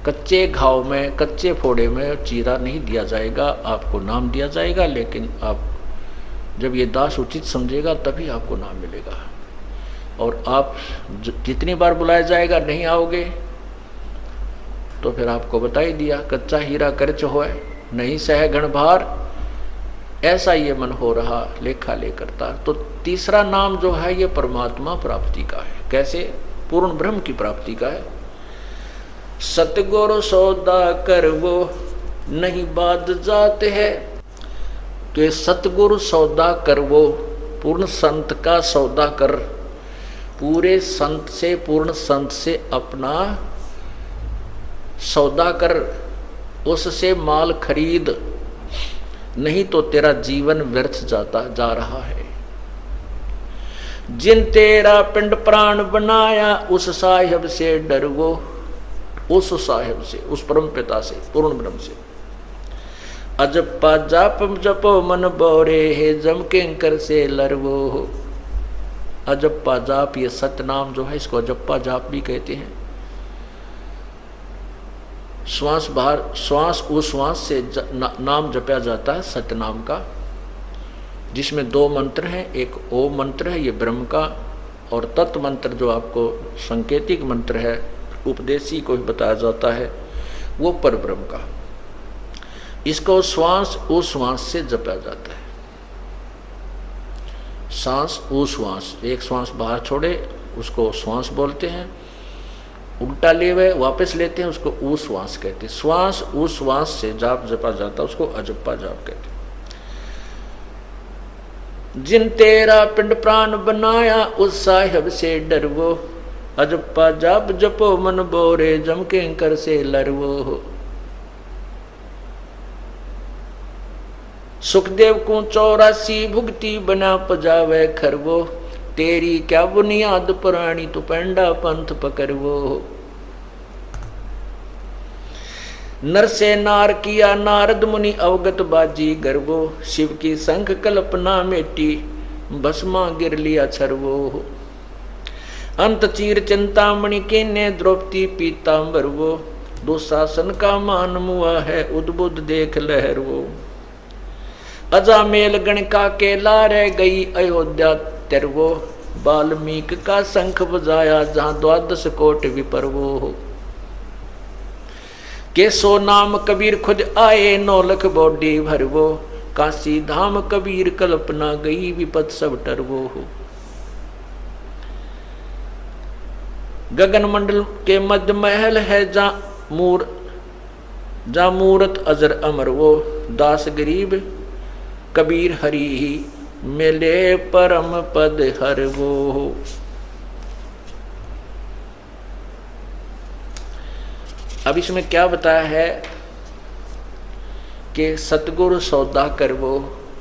कच्चे घाव में, कच्चे फोड़े में चीरा नहीं दिया जाएगा, आपको नाम दिया जाएगा। लेकिन आप जब ये दास उचित समझेगा तभी आपको नाम मिलेगा। और आप जितनी बार बुलाया जाएगा नहीं आओगे तो फिर आपको बता ही दिया, कच्चा हीरा करच होए नहीं सह घन भार, ऐसा ये मन हो रहा लेखा ले करता। तो तीसरा नाम जो है ये परमात्मा प्राप्ति का है। कैसे? पूर्ण ब्रह्म की प्राप्ति का है। सतगुरु सौदा कर वो नहीं बाद जाते हैं। तो ये सतगुरु सौदा कर वो, पूर्ण संत का सौदा कर, पूरे संत से, पूर्ण संत से अपना सौदा कर, उससे माल खरीद, नहीं तो तेरा जीवन व्यर्थ जा रहा है। जिन तेरा पिंड प्राण बनाया उस साहिब से डरवो, उस साहिब से, उस परम पिता से, पूर्ण ब्रह्म से। अजप्पा जाप जपो मन बोरे है, जम किंकर से लरवो। अजप्पा जाप, ये सतनाम जो है इसको अजप्पा जाप भी कहते हैं। श्वास बाहर, श्वास उश्वास से नाम जपया जाता है सतनाम का, जिसमें 2 मंत्र हैं। एक ओम मंत्र है ये ब्रह्म का, और तत् मंत्र जो आपको संकेतिक मंत्र है, उपदेशी को ही बताया जाता है, वो पर ब्रह्म का। इसको श्वास उश्वास से जपया जाता है। सांस उश्वास, एक श्वास बाहर छोड़े उसको श्वास बोलते हैं, उल्टा ले हुए वापस लेते हैं उसको उश्वास कहते हैं। श्वास उश्वास से जाप जपा जाता है, उसको अजप्पा जाप कहते हैं। जिन तेरा पिंड प्राण बनाया उस साहिब से डरवो, अजप्पा जाप जपो मन बोरे जम के कर से लरवो। सुखदेव को 84 भुगती बना पजावे खरवो, तेरी क्या बुनियाद पुरानी तू पेंडा पंथ पकड़वो। नर से नार किया नारद मुनि अवगत बाजी गर्वो, शिव की संख कल्पना मेटी भस्मा गिर लिया छरवो। अंत चीर चिंतामणि के ने द्रौपदी पीतांबर वो, दुशासन का मान मुआ है उद्बुद्ध देख लहर वो। अजामेल गणिका के लारे गई अयोध्या तेरवो, वाल्मीक का शंख बजाया जहां 12 कोट विपरवो। केसो नाम कबीर खुद आए 9 लाख बॉडी भरवो, काशी धाम कबीर कल्पना गई विपत सब टरवो। गगन मंडल के मध्य महल है जा मूरत अजर अमर वो, दास गरीब कबीर हरि ही मिले परम पद हर वो। अब इसमें क्या बताया है कि सतगुरु सौदा कर वो,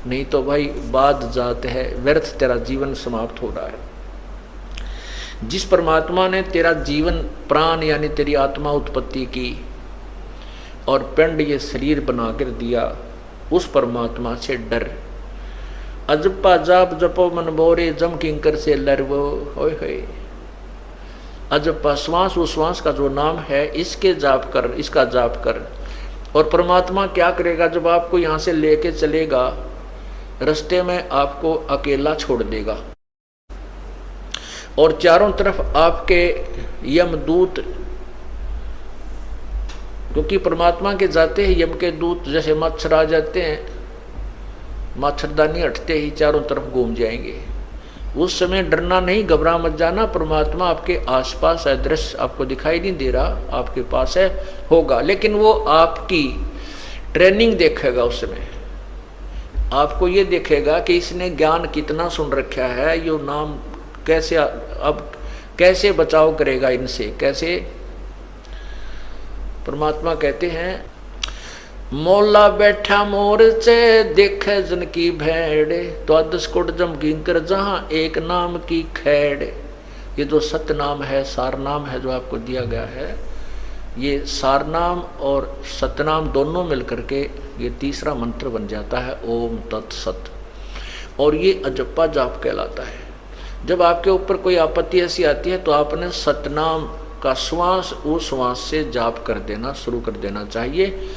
नहीं तो भाई बाद जात है, व्यर्थ तेरा जीवन समाप्त हो रहा है। जिस परमात्मा ने तेरा जीवन प्राण यानी तेरी आत्मा उत्पत्ति की और पिंड ये शरीर बनाकर दिया, उस परमात्मा से डर। अजप्पा जाप जपो मन बोरे जम किंकर से लरवो। होय होय, अजप्पा श्वास उश्वास का जो नाम है इसके जाप कर, इसका जाप कर। और परमात्मा क्या करेगा, जब आपको यहाँ से लेके चलेगा रास्ते में आपको अकेला छोड़ देगा और चारों तरफ आपके यमदूत, क्योंकि परमात्मा के जाते ही यम के दूत जैसे मच्छर आ जाते हैं, मच्छरदानी हटते ही चारों तरफ घूम जाएंगे। उस समय डरना नहीं, घबरा मत जाना, परमात्मा आपके आसपास है, दृश्य आपको दिखाई नहीं दे रहा, आपके पास है, होगा, लेकिन वो आपकी ट्रेनिंग देखेगा। उस समय आपको ये देखेगा कि इसने ज्ञान कितना सुन रखा है, यो नाम कैसे अब कैसे बचाव करेगा इनसे, कैसे। परमात्मा कहते हैं मोला बैठा मोर से देखे जन की भेड़, तो 12 कोट जम किंकर जहां एक नाम की खैड़। ये जो सत्य नाम है, सार नाम है जो आपको दिया गया है, ये सार नाम और सतनाम दोनों मिलकर के ये तीसरा मंत्र बन जाता है, ओम तत्सत। और ये अजप्पा जाप कहलाता है। जब आपके ऊपर कोई आपत्ति ऐसी आती है तो आपने सतनाम का श्वास उस श्वास से जाप कर देना शुरू कर देना चाहिए।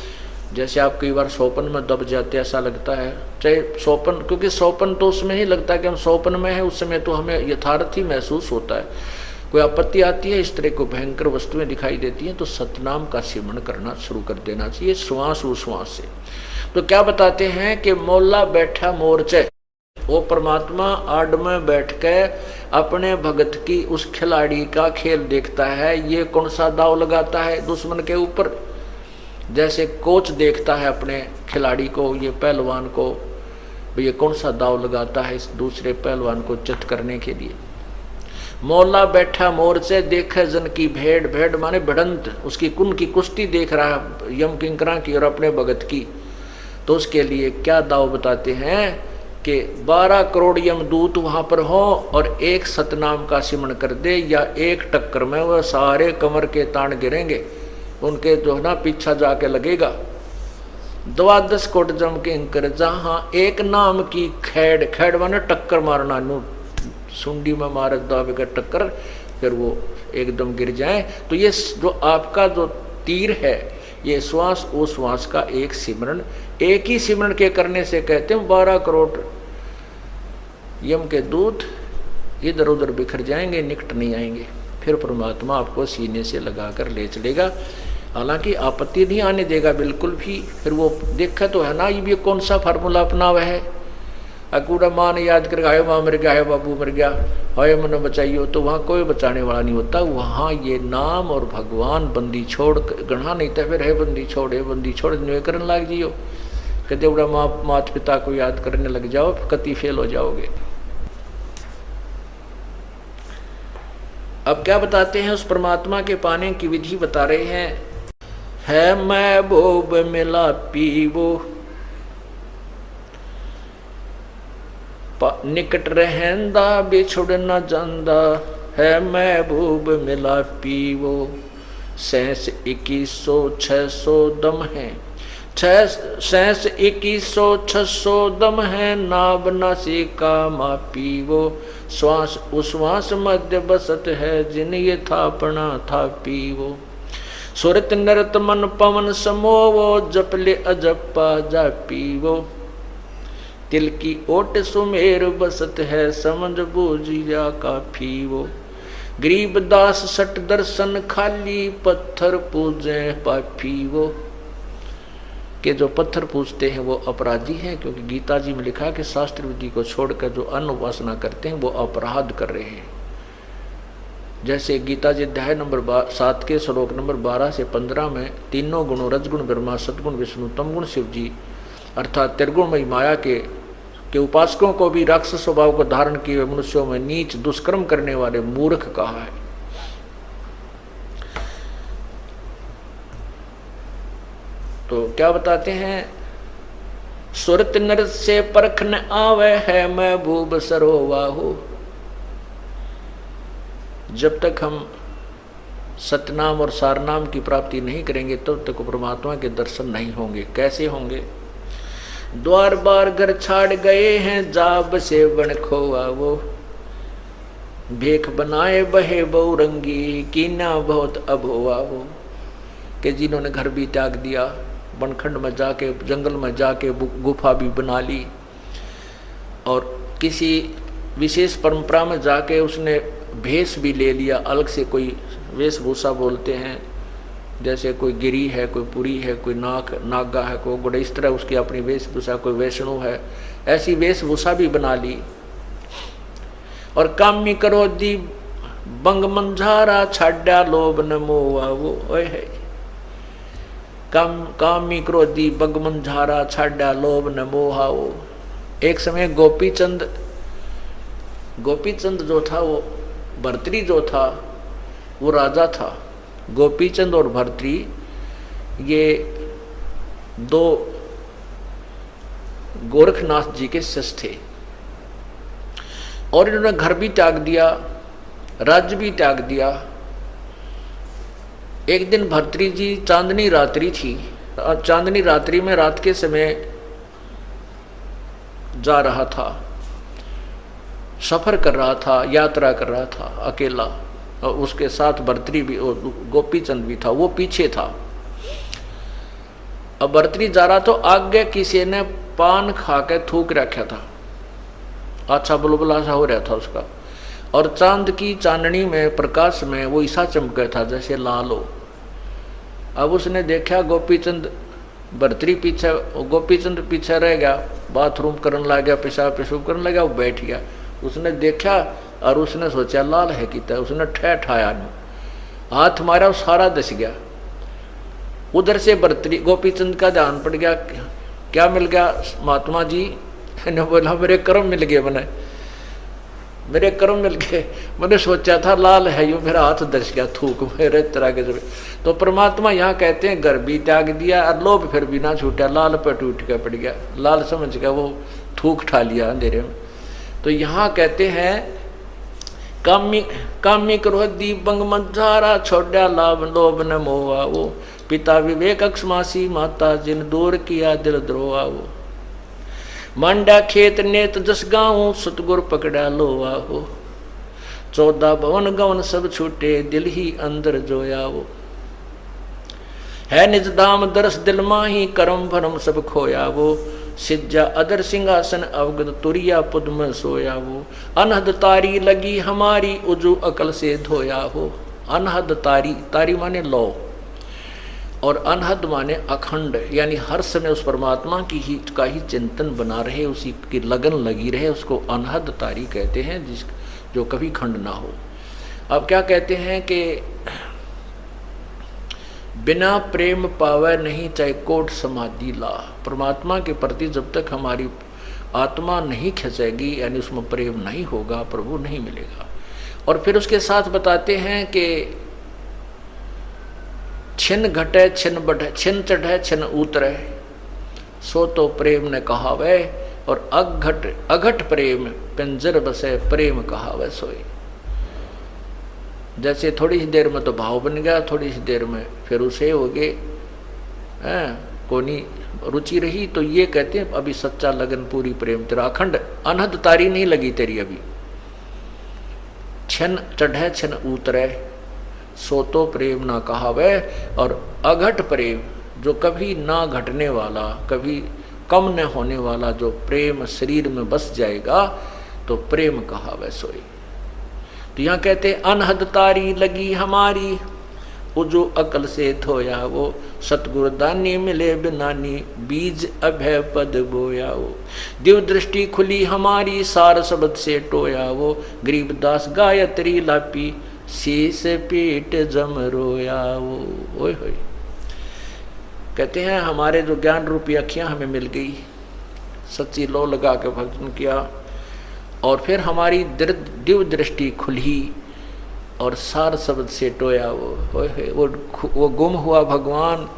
जैसे आप कई बार सोपन में दब जाते ऐसा लगता है, चाहे सोपन, क्योंकि सोपन तो उसमें ही लगता है कि हम सोपन में हैं, उस समय तो हमें यथार्थ ही महसूस होता है। कोई आपत्ति आती है, इस तरह को भयंकर वस्तुएं दिखाई देती हैं, तो सतनाम का सिमरण करना शुरू कर देना चाहिए श्वास उस श्वास से। तो क्या बताते हैं कि मोला बैठा मोर्चे, वो परमात्मा आड़ में बैठ के अपने भगत की उस खिलाड़ी का खेल देखता है, ये कौन सा दाव लगाता है दुश्मन के ऊपर। जैसे कोच देखता है अपने खिलाड़ी को, ये पहलवान को, ये कौन सा दाव लगाता है इस दूसरे पहलवान को चित करने के लिए। मौला बैठा मोर्चे देखे जन की भेड़, भेड़ माने भिड़ंत, उसकी कुन की कुश्ती देख रहा है यम किंकरा की और अपने भगत की। तो उसके लिए क्या दाव बताते हैं कि 12 करोड़ यमदूत वहां पर हो और एक सतनाम का सिमरण कर दे, या एक टक्कर में वह सारे कमर के तान गिरेंगे, उनके जो है ना पीछा जाके लगेगा। 12 कोट जम के इंकर जहां एक नाम की खैड़, खैड़ माने टक्कर मारना, नू सुंडी में मारे दावे का टक्कर, फिर वो एकदम गिर जाए। तो ये जो आपका जो तीर है, ये श्वास वो श्वास का एक सिमरण, एक ही सिमरण के करने से कहते हैं 12 करोड़ यम के दूत इधर उधर बिखर जाएंगे, निकट नहीं आएंगे। फिर परमात्मा आपको सीने से लगाकर ले चलेगा, हालांकि आपत्ति नहीं आने देगा बिल्कुल भी। फिर वो देखा तो है ना, ये कौन सा फार्मूला अपना हुआ है, अकूड़ा माँ ने याद कर, हाय माँ मर गया, हाय बाबू मर गया, हाय मन बचाइयो, तो वहाँ कोई बचाने वाला नहीं होता। वहाँ ये नाम और भगवान बंदी छोड़ गढ़ा नहीं था, फिर है बंदी छोड़, है बंदी छोड़ करने लग जियो। कि देवड़ा माता पिता को याद करने लग जाओ, कति फेल हो जाओगे। अब क्या बताते हैं, उस परमात्मा के पाने की विधि बता रहे हैं। है महबूब मिला पीवो, निकट रहंदा बिछुड़ न जांदा। है महबूब मिला पीवो, 2100-600 दम है। 2100-600 दम है, नाभ नासिका मा पीवो। श्वास उश्वास मध्य बसत है, जिन ये थापना था पीवो। सुरत नरत मन पवन समोवो, जपले अजप्पा जा पीवो। तिल की ओट सुमेर बसत है, समझ बूझिया का पीवो। गरीब दास सट दर्शन खाली, पत्थर पूजे पापी वो। कि जो पत्थर पूजते हैं वो अपराधी हैं, क्योंकि गीता जी में लिखा है कि शास्त्र विधि को छोड़कर जो अन्न उपासना करते हैं वो अपराध कर रहे हैं। जैसे गीता जी अध्याय नंबर 7 के श्लोक नंबर 12 से 15 में तीनों गुणों रजगुण ब्रह्मा, सतगुण विष्णु, तमगुण शिव जी अर्थात त्रिगुणमयी माया के उपासकों को भी राक्षस स्वभाव को धारण किए मनुष्यों में नीच दुष्कर्म करने वाले मूर्ख कहा है। तो क्या बताते हैं, सुरत नर से परख न आवे है, महबूब सरोवाहो। जब तक हम सतनाम और सारनाम की प्राप्ति नहीं करेंगे तब तक परमात्मा के दर्शन नहीं होंगे। कैसे होंगे? द्वार बार घर छाड़ गए हैं, जाब से बन खोआ वो। भेख बनाए बहे बहुरंगी, कीना बहुत अब हुआ वो। कि जिन्होंने घर भी त्याग दिया, बनखंड में जाके जंगल में जाके गुफा भी बना ली, और किसी विशेष परंपरा में जाके उसने भेष भी ले लिया, अलग से कोई वेशभूषा बोलते हैं, जैसे कोई गिरी है, कोई पुरी है, कोई नागा है, कोई गुड़, इस तरह उसकी अपनी वेशभूषा, कोई वैष्णव है, ऐसी वेशभूषा भी बना ली। और कामी करो दी बंग मंझारा, छाड्या लोभ न मोवा वो है। कामी क्रोधी बंग मंझारा, छाड्या लोभ न मोहा वो। एक समय गोपीचंद जो था, वो भर्तरी जो था वो राजा था। गोपीचंद और भर्तरी ये दो गोरखनाथ जी के शिष्य थे, और इन्होंने घर भी त्याग दिया, राज्य भी त्याग दिया। एक दिन भर्तरी जी, चांदनी रात्रि थी, चांदनी रात्रि में रात के समय जा रहा था, सफर कर रहा था, यात्रा कर रहा था अकेला, और उसके साथ भर्तरी भी, गोपीचंद भी था, वो पीछे था। अब भर्तरी जा रहा तो आगे किसी ने पान खा के थूक रखा था, अच्छा बुलबुला सा हो रहा था उसका, और चांद की चांदनी में प्रकाश में वो ऐसा चमका था जैसे लाल हो। अब उसने देखा गोपीचंद भर्तरी पीछे, गोपीचंद पीछे रह गया, बाथरूम करने लग गया, पेशाब करने लगा, वो बैठ गया। उसने देखा और उसने सोचा लाल है कि, उसने ठहठाया नहीं, हाथ मारा, सारा दस गया। उधर से भर्तरी गोपीचंद का ध्यान पड़ गया, क्या मिल गया महात्मा जी? ने बोला मेरे कर्म मिल गए, मेरे कर्म मिल गए, मैंने सोचा था लाल है, यो मेरा हाथ दस गया थूक मेरे तरह के। तो परमात्मा यहाँ कहते हैं घर भी त्याग दिया और लोभ फिर भी ना छूटा, लाल पर टूट के पड़ गया, लाल समझ गया, वो थूक ठा लिया अंधेरे में। तो यहाँ कहते हैं कामी क्रोधी बंग मंझारा, छोड़ा लाभ लोभ न मोहा वो। पिता विवेक अक्षमासी, माता जिन दूर किया दिल द्रोहा वो। मांडा खेत नेत जस गाँव, सतगुर पकड़ा लोहा हो। 14 भवन गवन सब छूटे, दिल ही अंदर जोया वो। है निज धाम दरस दिल माही, कर्म भरम सब खोया वो। सिज्जा अदर सिंहासन अवगत, तुरिया पुद में सोया वो। अनहद तारी लगी हमारी, उजू अकल से धोया हो। अनहद तारी, तारी माने लौ, और अनहद माने अखंड, यानी हर समय उस परमात्मा का ही चिंतन बना रहे, उसी की लगन लगी रहे, उसको अनहद तारी कहते हैं, जो कभी खंड ना हो। अब क्या कहते हैं कि बिना प्रेम पावे नहीं चाहे कोट समाधि ला। परमात्मा के प्रति जब तक हमारी आत्मा नहीं खिंचेगी, यानी उसमें प्रेम नहीं होगा, प्रभु नहीं मिलेगा। और फिर उसके साथ बताते हैं कि छिन घटे छिन बढ़े, छिन चढ़े छिन उतरे, सो तो प्रेम ने कहावे, और अघट प्रेम पिंजर बसे, प्रेम कहावे सोई। जैसे थोड़ी सी देर में तो भाव बन गया, थोड़ी सी देर में फिर उसे हो गए कोनी रुचि रही, तो ये कहते हैं अभी सच्चा लगन पूरी प्रेम तेरा, अखंड अनहद तारी नहीं लगी तेरी अभी। छिन चढ़े छिन उतरे, सो तो प्रेम ना कहावे, और अघट प्रेम जो कभी ना घटने वाला, कभी कम न होने वाला जो प्रेम शरीर में बस जाएगा, तो प्रेम कहावे सोई। तो यहाँ कहते अनहद तारी लगी हमारी, वो जो अकल से थोया वो, सतगुरु दानी मिले बिनानी, बीज अभय पद बोया वो। दिव्य दृष्टि खुली हमारी, सार शब्द से टोया वो, गरीबदास गायत्री लापी, शीस पीठ जम रोया वो। ओए होए, कहते हैं हमारे जो ज्ञान रूपी अखियां हमें मिल गई, सच्ची लो लगा के भजन किया, और फिर हमारी दिव्य दृष्टि खुली, और सार शब्द से टोया वो गुम हुआ भगवान,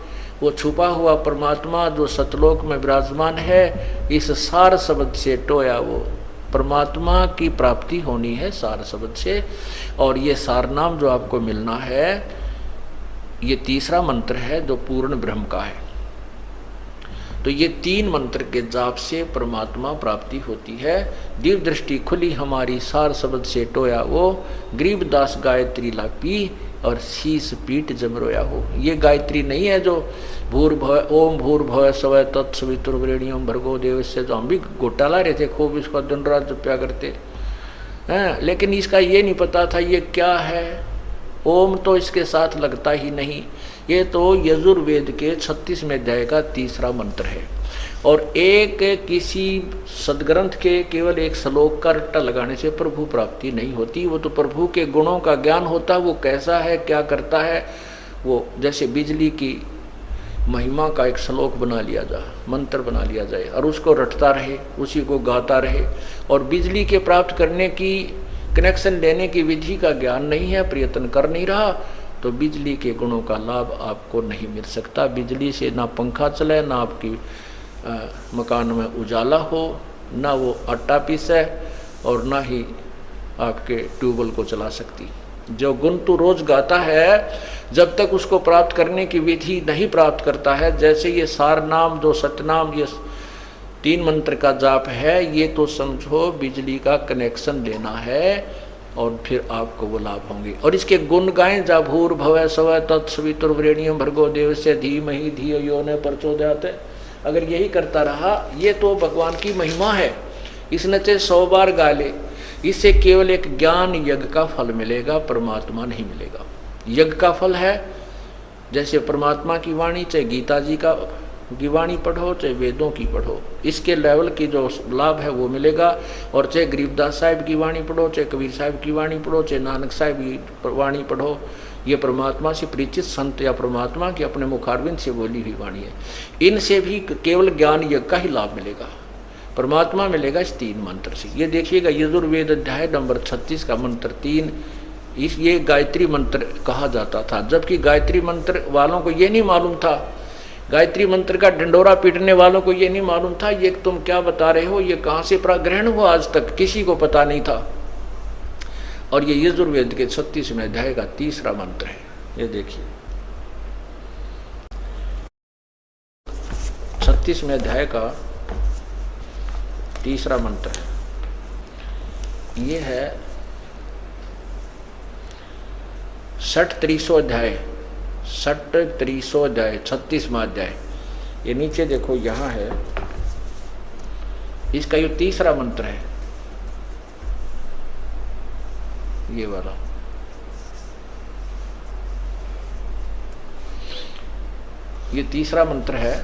वो छुपा हुआ परमात्मा जो सतलोक में विराजमान है, इस सार शब्द से टोया वो। परमात्मा की प्राप्ति होनी है सार शब्द से, और ये सार नाम जो आपको मिलना है, ये तीसरा मंत्र है जो पूर्ण ब्रह्म का है। तो ये 3 मंत्र के जाप से परमात्मा प्राप्ति होती है। दिव्य दृष्टि खुली हमारी, सार शब्द से टोया वो, गरीबदास गायत्री लापी, और शीस पीठ जमरोया हो। ये गायत्री नहीं है जो भूर्भुवः ओम भूर्भुवः स्वः तत्सवितुर्वरेण्यं भर्गो देवस्य, जो हम भी घोटाला रहे थे, खूब इसका दिन रात जप्या करते हैं, लेकिन इसका ये नहीं पता था ये क्या है। ओम तो इसके साथ लगता ही नहीं। ये तो यजुर्वेद के 36वें अध्याय का तीसरा मंत्र है, और एक किसी सदग्रंथ के केवल एक श्लोक का रट्टा लगाने से प्रभु प्राप्ति नहीं होती। वो तो प्रभु के गुणों का ज्ञान होता है, वो कैसा है, क्या करता है। वो जैसे बिजली की महिमा का एक श्लोक बना लिया जाए, मंत्र बना लिया जाए, और उसको रटता रहे, उसी को गाता रहे, और बिजली के प्राप्त करने की, कनेक्शन लेने की विधि का ज्ञान नहीं है, प्रयत्न कर नहीं रहा, तो बिजली के गुणों का लाभ आपको नहीं मिल सकता। बिजली से ना पंखा चले, ना आपकी मकान में उजाला हो, ना वो आटा पीसे, और ना ही आपके ट्यूबवेल को चला सकती। जो गुण तू रोज गाता है, जब तक उसको प्राप्त करने की विधि नहीं प्राप्त करता है, जैसे ये सार नाम जो सतनाम, ये 3 मंत्र का जाप है, ये तो समझो बिजली का कनेक्शन लेना है, और फिर आपको वो लाभ होंगे। और इसके गुण गाएं, जा भूर्भुवः स्वः तत्सवितुर्वरेण्यं भर्गो देवस्य धीमहि धियो यो न प्रचोदयात्। अगर यही करता रहा, ये तो भगवान की महिमा है, इसने चाहे 100 बार गा ले, इससे केवल एक ज्ञान यज्ञ का फल मिलेगा, परमात्मा नहीं मिलेगा। यज्ञ का फल है, जैसे परमात्मा की वाणी, चाहे गीता जी की वाणी पढ़ो, चाहे वेदों की पढ़ो, इसके लेवल की जो लाभ है वो मिलेगा। और चाहे गरीबदास साहिब की वाणी पढ़ो, चाहे कबीर साहिब की वाणी पढ़ो, चाहे नानक साहिब की वाणी पढ़ो, ये परमात्मा से परिचित संत या परमात्मा की अपने मुखारविंद से बोली हुई वाणी है। इनसे भी केवल ज्ञान यज्ञ का ही लाभ मिलेगा, परमात्मा मिलेगा इस 3 मंत्र से। ये देखिएगा, यजुर्वेद अध्याय नंबर 36 का मंत्र 3, ये गायत्री मंत्र कहा जाता था, जबकि गायत्री मंत्र वालों को ये नहीं मालूम था, गायत्री मंत्र का ढंडोरा पीटने वालों को ये नहीं मालूम था, ये तुम क्या बता रहे हो, ये कहाँ से ग्रहण हुआ, आज तक किसी को पता नहीं था। और ये यजुर्वेद के 36वें अध्याय का तीसरा मंत्र है। ये देखिए 36वें अध्याय का तीसरा मंत्र है। ये है 63वां अध्याय, 63वां अध्याय, 36वां अध्याय। ये नीचे देखो, यहाँ है, इसका ये तीसरा मंत्र है, ये वाला। ये तीसरा मंत्र है,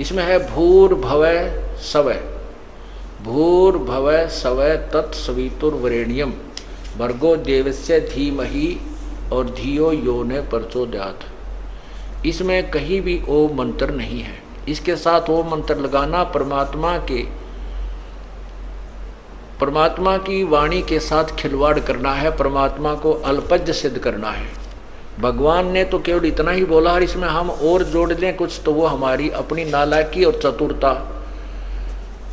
इसमें है भूर्भुवः स्वः, भूर्भुवः स्वः तत्सवितुर्वरेण्यं भर्गो देवस्य धीमहि और धियो यो ने प्रचोदयात्, इसमें कहीं भी ओम मंत्र नहीं है। इसके साथ ओम मंत्र लगाना परमात्मा की वाणी के साथ खिलवाड़ करना है, परमात्मा को अल्पज्य सिद्ध करना है। भगवान ने तो केवल इतना ही बोला, और इसमें हम और जोड़ दें कुछ तो वो हमारी अपनी नालायकी और चतुरता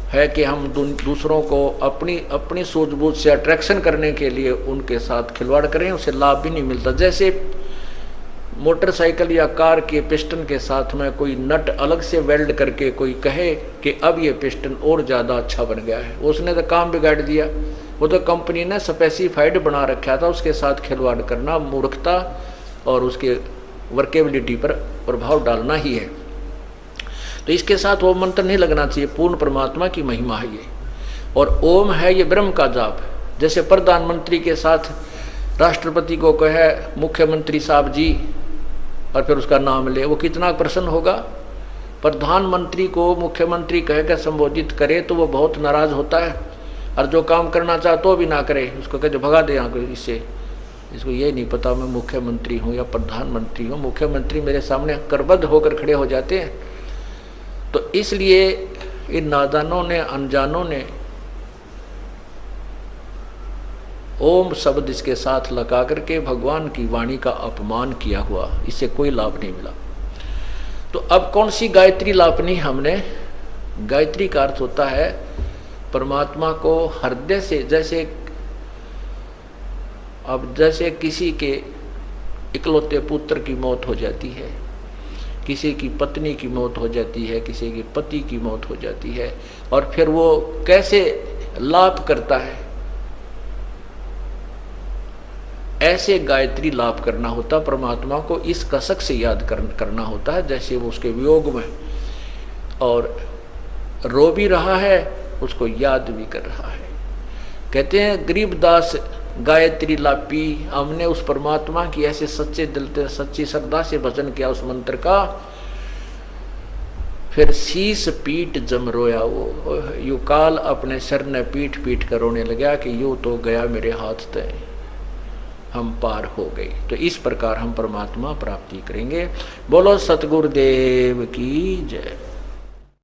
है कि हम दूसरों को अपनी सूझबूझ से अट्रैक्शन करने के लिए उनके साथ खिलवाड़ करें, उसे लाभ भी नहीं मिलता। जैसे मोटरसाइकिल या कार के पिस्टन के साथ में कोई नट अलग से वेल्ड करके कोई कहे कि अब ये पिस्टन और ज़्यादा अच्छा बन गया है, उसने तो काम बिगाड़ दिया। वो तो कंपनी ने स्पेसिफाइड बना रखा था, उसके साथ खिलवाड़ करना मूर्खता और उसके वर्केबिलिटी पर प्रभाव डालना ही है। तो इसके साथ ओम मंत्र नहीं लगना चाहिए। पूर्ण परमात्मा की महिमा है ये, और ओम है ये ब्रह्म का जाप। जैसे प्रधानमंत्री के साथ राष्ट्रपति को कहे मुख्यमंत्री साहब जी और फिर उसका नाम ले, वो कितना प्रसन्न होगा। प्रधानमंत्री को मुख्यमंत्री कहकर संबोधित करे तो वो बहुत नाराज होता है, और जो काम करना चाहे तो भी ना करे, उसको कहते भगा दे यहाँ को, इसको ये नहीं पता मैं मुख्यमंत्री हूँ या प्रधानमंत्री हूँ। मुख्यमंत्री मेरे सामने करबद्ध होकर खड़े हो जाते हैं। तो इसलिए इन नादानों ने, अनजानों ने ओम शब्द इसके साथ लगा करके भगवान की वाणी का अपमान किया हुआ, इससे कोई लाभ नहीं मिला। तो अब कौन सी गायत्री लापनी हमने? गायत्री का अर्थ होता है परमात्मा को हृदय से, जैसे किसी के इकलौते पुत्र की मौत हो जाती है, किसी की पत्नी की मौत हो जाती है, किसी के पति की मौत हो जाती है, और फिर वो कैसे लाप करता है, ऐसे गायत्री लाप करना होता। परमात्मा को इस कसक से याद करना होता है, जैसे वो उसके वियोग में और रो भी रहा है, उसको याद भी कर रहा है। कहते हैं गरीबदास गायत्री लापी, हमने उस परमात्मा की ऐसे सच्चे दिल से, सच्ची श्रद्धा से भजन किया उस मंत्र का, फिर शीस पीट जम रोया वो, यू काल अपने सर ने पीट पीट कर रोने लगा कि यूं तो गया मेरे हाथ तय, हम पार हो गए। तो इस प्रकार हम परमात्मा प्राप्ति करेंगे। बोलो सतगुरुदेव की जय।